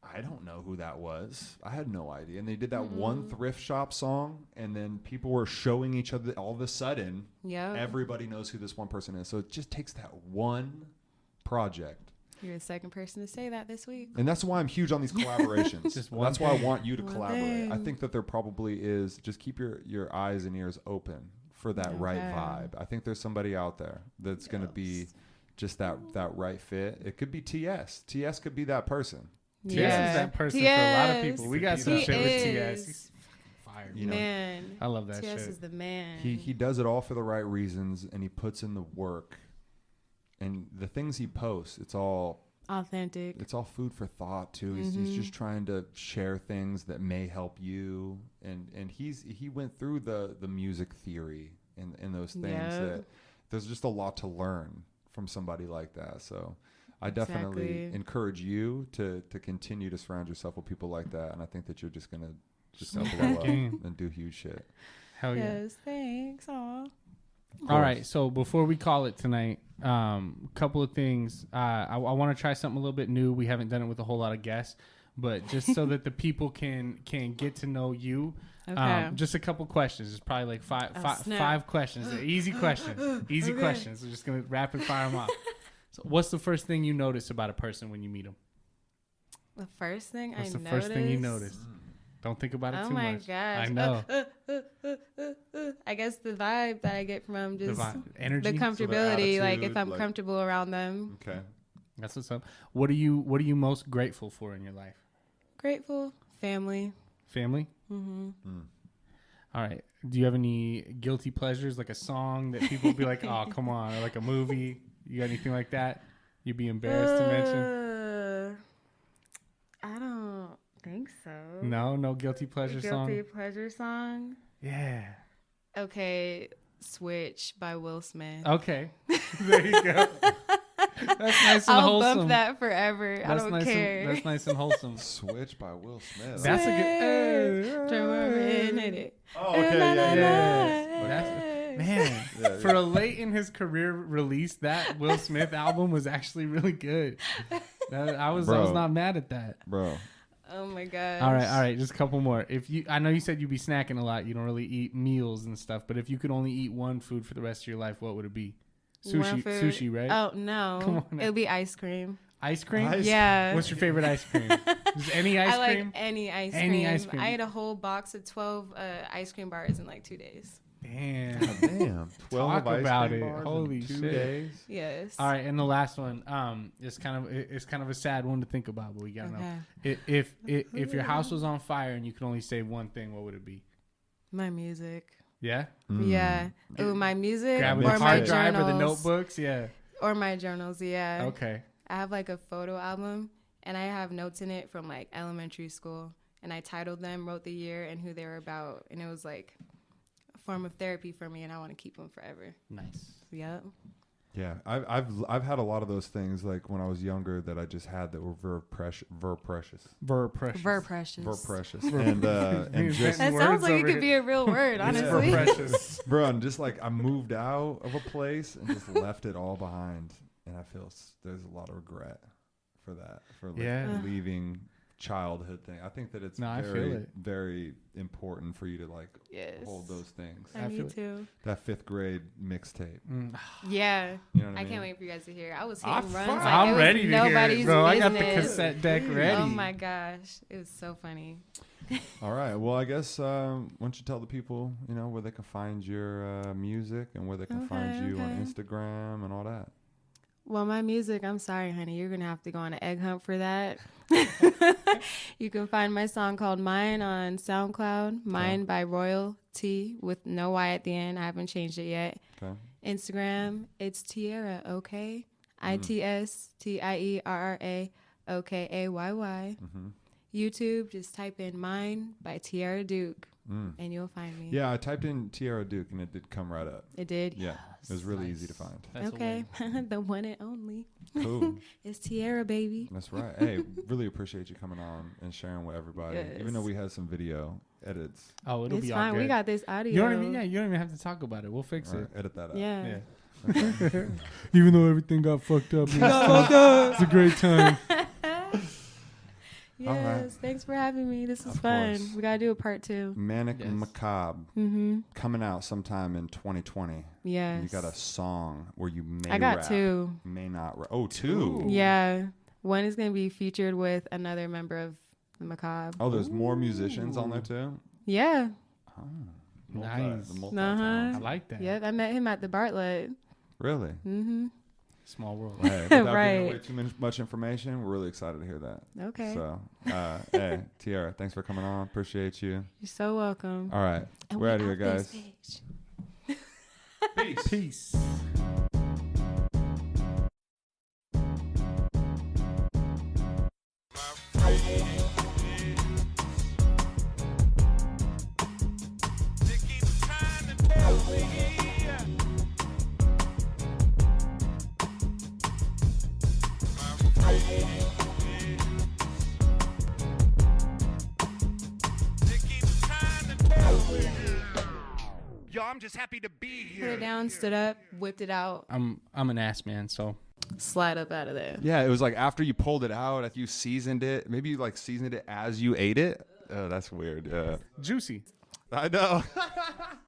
A: I don't know who that was. I had no idea. And they did that one thrift shop song, and then people were showing each other. All of a sudden, everybody knows who this one person is. So it just takes that one project.
B: You're the second person to say that this week.
A: And that's why I'm huge on these collaborations. That's why I want you to collaborate.
B: thing.
A: I think that there probably is. Just keep your eyes and ears open for that right vibe. I think there's somebody out there that's going to be just that right fit. It could be TS. TS could be that person.
C: TS is that person for a lot of people. We got some shit with TS. He's fire.
A: You know,
B: man.
C: I love that shit.
B: TS is the man.
A: He does it all for the right reasons, and he puts in the work. And the things he posts, it's all
B: authentic.
A: It's all food for thought too. He's just trying to share things that may help you. And he went through the music theory and those things that there's just a lot to learn from somebody like that. So I definitely encourage you to continue to surround yourself with people like that. And I think that you're just gonna blow up and do huge shit.
C: Hell yeah.
B: Yes, thanks. Aw.
C: All right, so before we call it tonight, couple of things. I want to try something a little bit new. We haven't done it with a whole lot of guests, but just so that the people can get to know you.
B: Okay.
C: Just a couple questions. It's probably like five questions. They're easy questions. Easy questions. We're just gonna rapid fire them off. So what's the first thing you notice about a person when you meet them?
B: The first thing
C: What's
B: I
C: the first thing you noticed? Don't think about it too much.
B: Oh my gosh.
C: I know.
B: I guess the vibe that I get from just
C: the energy,
B: the comfortability,
A: so
B: like if I'm comfortable around them.
A: Okay.
C: That's what's up. What are you most grateful for in your life?
B: Grateful, family.
C: Family? Mm-hmm. All right. Do you have any guilty pleasures, like a song that people would be like, oh, come on, or like a movie? You got anything like that you'd be embarrassed to mention?
B: I don't think so.
C: No guilty pleasure song?
B: Guilty pleasure song?
C: Yeah.
B: Okay, Switch by Will Smith.
C: Okay. There you go. That's nice and wholesome.
B: I'll bump that forever. I don't care.
C: That's nice and wholesome.
A: Switch by Will Smith.
C: That's a
B: good...
A: Oh, okay, yeah.
C: Man, for a late in his career release, that Will Smith album was actually really good. I was not mad at that,
A: bro.
B: Oh my gosh.
C: All right, just a couple more. I know you said you'd be snacking a lot. You don't really eat meals and stuff, but if you could only eat one food for the rest of your life, what would it be? Sushi, right?
B: Oh no,
C: come on.
B: It'll be ice cream.
C: Ice cream?
B: Yeah.
C: What's your favorite ice cream? Is any ice cream?
B: I like any ice cream.
C: Any ice cream.
B: I ate a whole box of 12 ice cream bars in like 2 days.
C: Damn.
A: 12
C: Talk
A: ice
C: about
A: cream
C: it.
A: bars
C: Holy
A: in 2
C: shit.
A: days.
B: Yes.
C: All right, and the last one, it's kind of a sad one to think about, but we gotta know. If your house was on fire and you could only say one thing, what would it be?
B: My music.
C: Yeah.
B: Yeah. Ooh, my music
C: Grab
B: or
C: the
B: my
C: hard drive
B: journals.
C: or the notebooks. Yeah.
B: Or my journals. Yeah.
C: Okay.
B: I have like a photo album, and I have notes in it from like elementary school, and I titled them, wrote the year and who they were about, and it was like a form of therapy for me, and I want to keep them forever.
C: Nice.
B: Yep.
A: Yeah, I've had a lot of those things like when I was younger that I just had that were ver precious. And just
B: that sounds like it could be a real word, honestly.
C: Precious.
A: Bro, and just like I moved out of a place and just left it all behind, and I feel there's a lot of regret for that, for like leaving childhood thing. I think that it's very important for you to like hold those things.
B: I need to.
A: That 5th grade mixtape.
B: Yeah.
A: You know what I mean?
B: Can't wait for you guys to hear. I was hitting runs like
C: I'm ready to hear it, bro.
B: Business.
C: I got the cassette deck ready.
B: Oh my gosh. It was so funny.
A: All right. Well, I guess why don't you tell the people, where they can find your music and where they can find you on Instagram and all that.
B: Well, my music, I'm sorry, honey. You're going to have to go on an egg hunt for that. You can find my song called Mine on SoundCloud. Mine by Royal T with no Y at the end. I haven't changed it yet.
A: Okay.
B: Instagram, it's Tierra, okay? ITSTIERRA, OKAYY. YouTube, just type in Mine by Tierra Duke. and you'll find me.
A: Yeah, I typed in Tierra Duke and it did come right up.
B: It did?
A: Yeah. It was really easy to find.
C: That's
B: okay. The one and only.
A: Cool.
B: It's Tierra, baby.
A: That's right. Hey, really appreciate you coming on and sharing with everybody.
B: Yes.
A: Even though we had some video edits.
C: Oh, it'll
B: It's
C: be
B: fine.
C: all good.
B: We got this audio.
C: You know what I mean? Yeah, you don't even have to talk about it. We'll fix
A: All
C: it.
A: right, edit that out.
B: Yeah.
C: Even though everything got fucked up. It's a great time.
B: Yes.
A: right.
B: Thanks for having me. This is
A: Of
B: fun.
A: course.
B: We got to do a part 2.
A: Manic
C: Yes.
A: Macabre.
B: Mm-hmm.
A: Coming out sometime in 2020.
B: Yes.
A: You got a song where you may
B: I got
A: rap,
B: 2.
A: may not rap. Oh, 2.
B: Yeah. One is going to be featured with another member of the Macabre.
A: Oh, there's more musicians on there too?
B: Yeah.
A: Oh,
C: Nice.
A: the
C: I
A: multi-talent.
C: like that.
B: Yep. I met him at the Bartlett.
A: Really?
B: Mm-hmm.
C: Small world.
A: Hey, without
B: Right.
A: giving away too much information, we're really excited to hear that.
B: Okay.
A: So, hey, Tierra, thanks for coming on. Appreciate you.
B: You're so welcome.
A: All right.
B: And
A: We're
B: we
A: out of here,
B: out this
A: guys.
B: bitch.
C: Peace.
D: Yo, I'm just happy to be here.
B: Put it down, stood up, whipped it out,
C: I'm an ass man, so
B: slide up out of there.
A: Yeah, it was like after you pulled it out, after you seasoned it, maybe you like seasoned it as you ate it. Oh, that's weird.
C: juicy.
A: I know.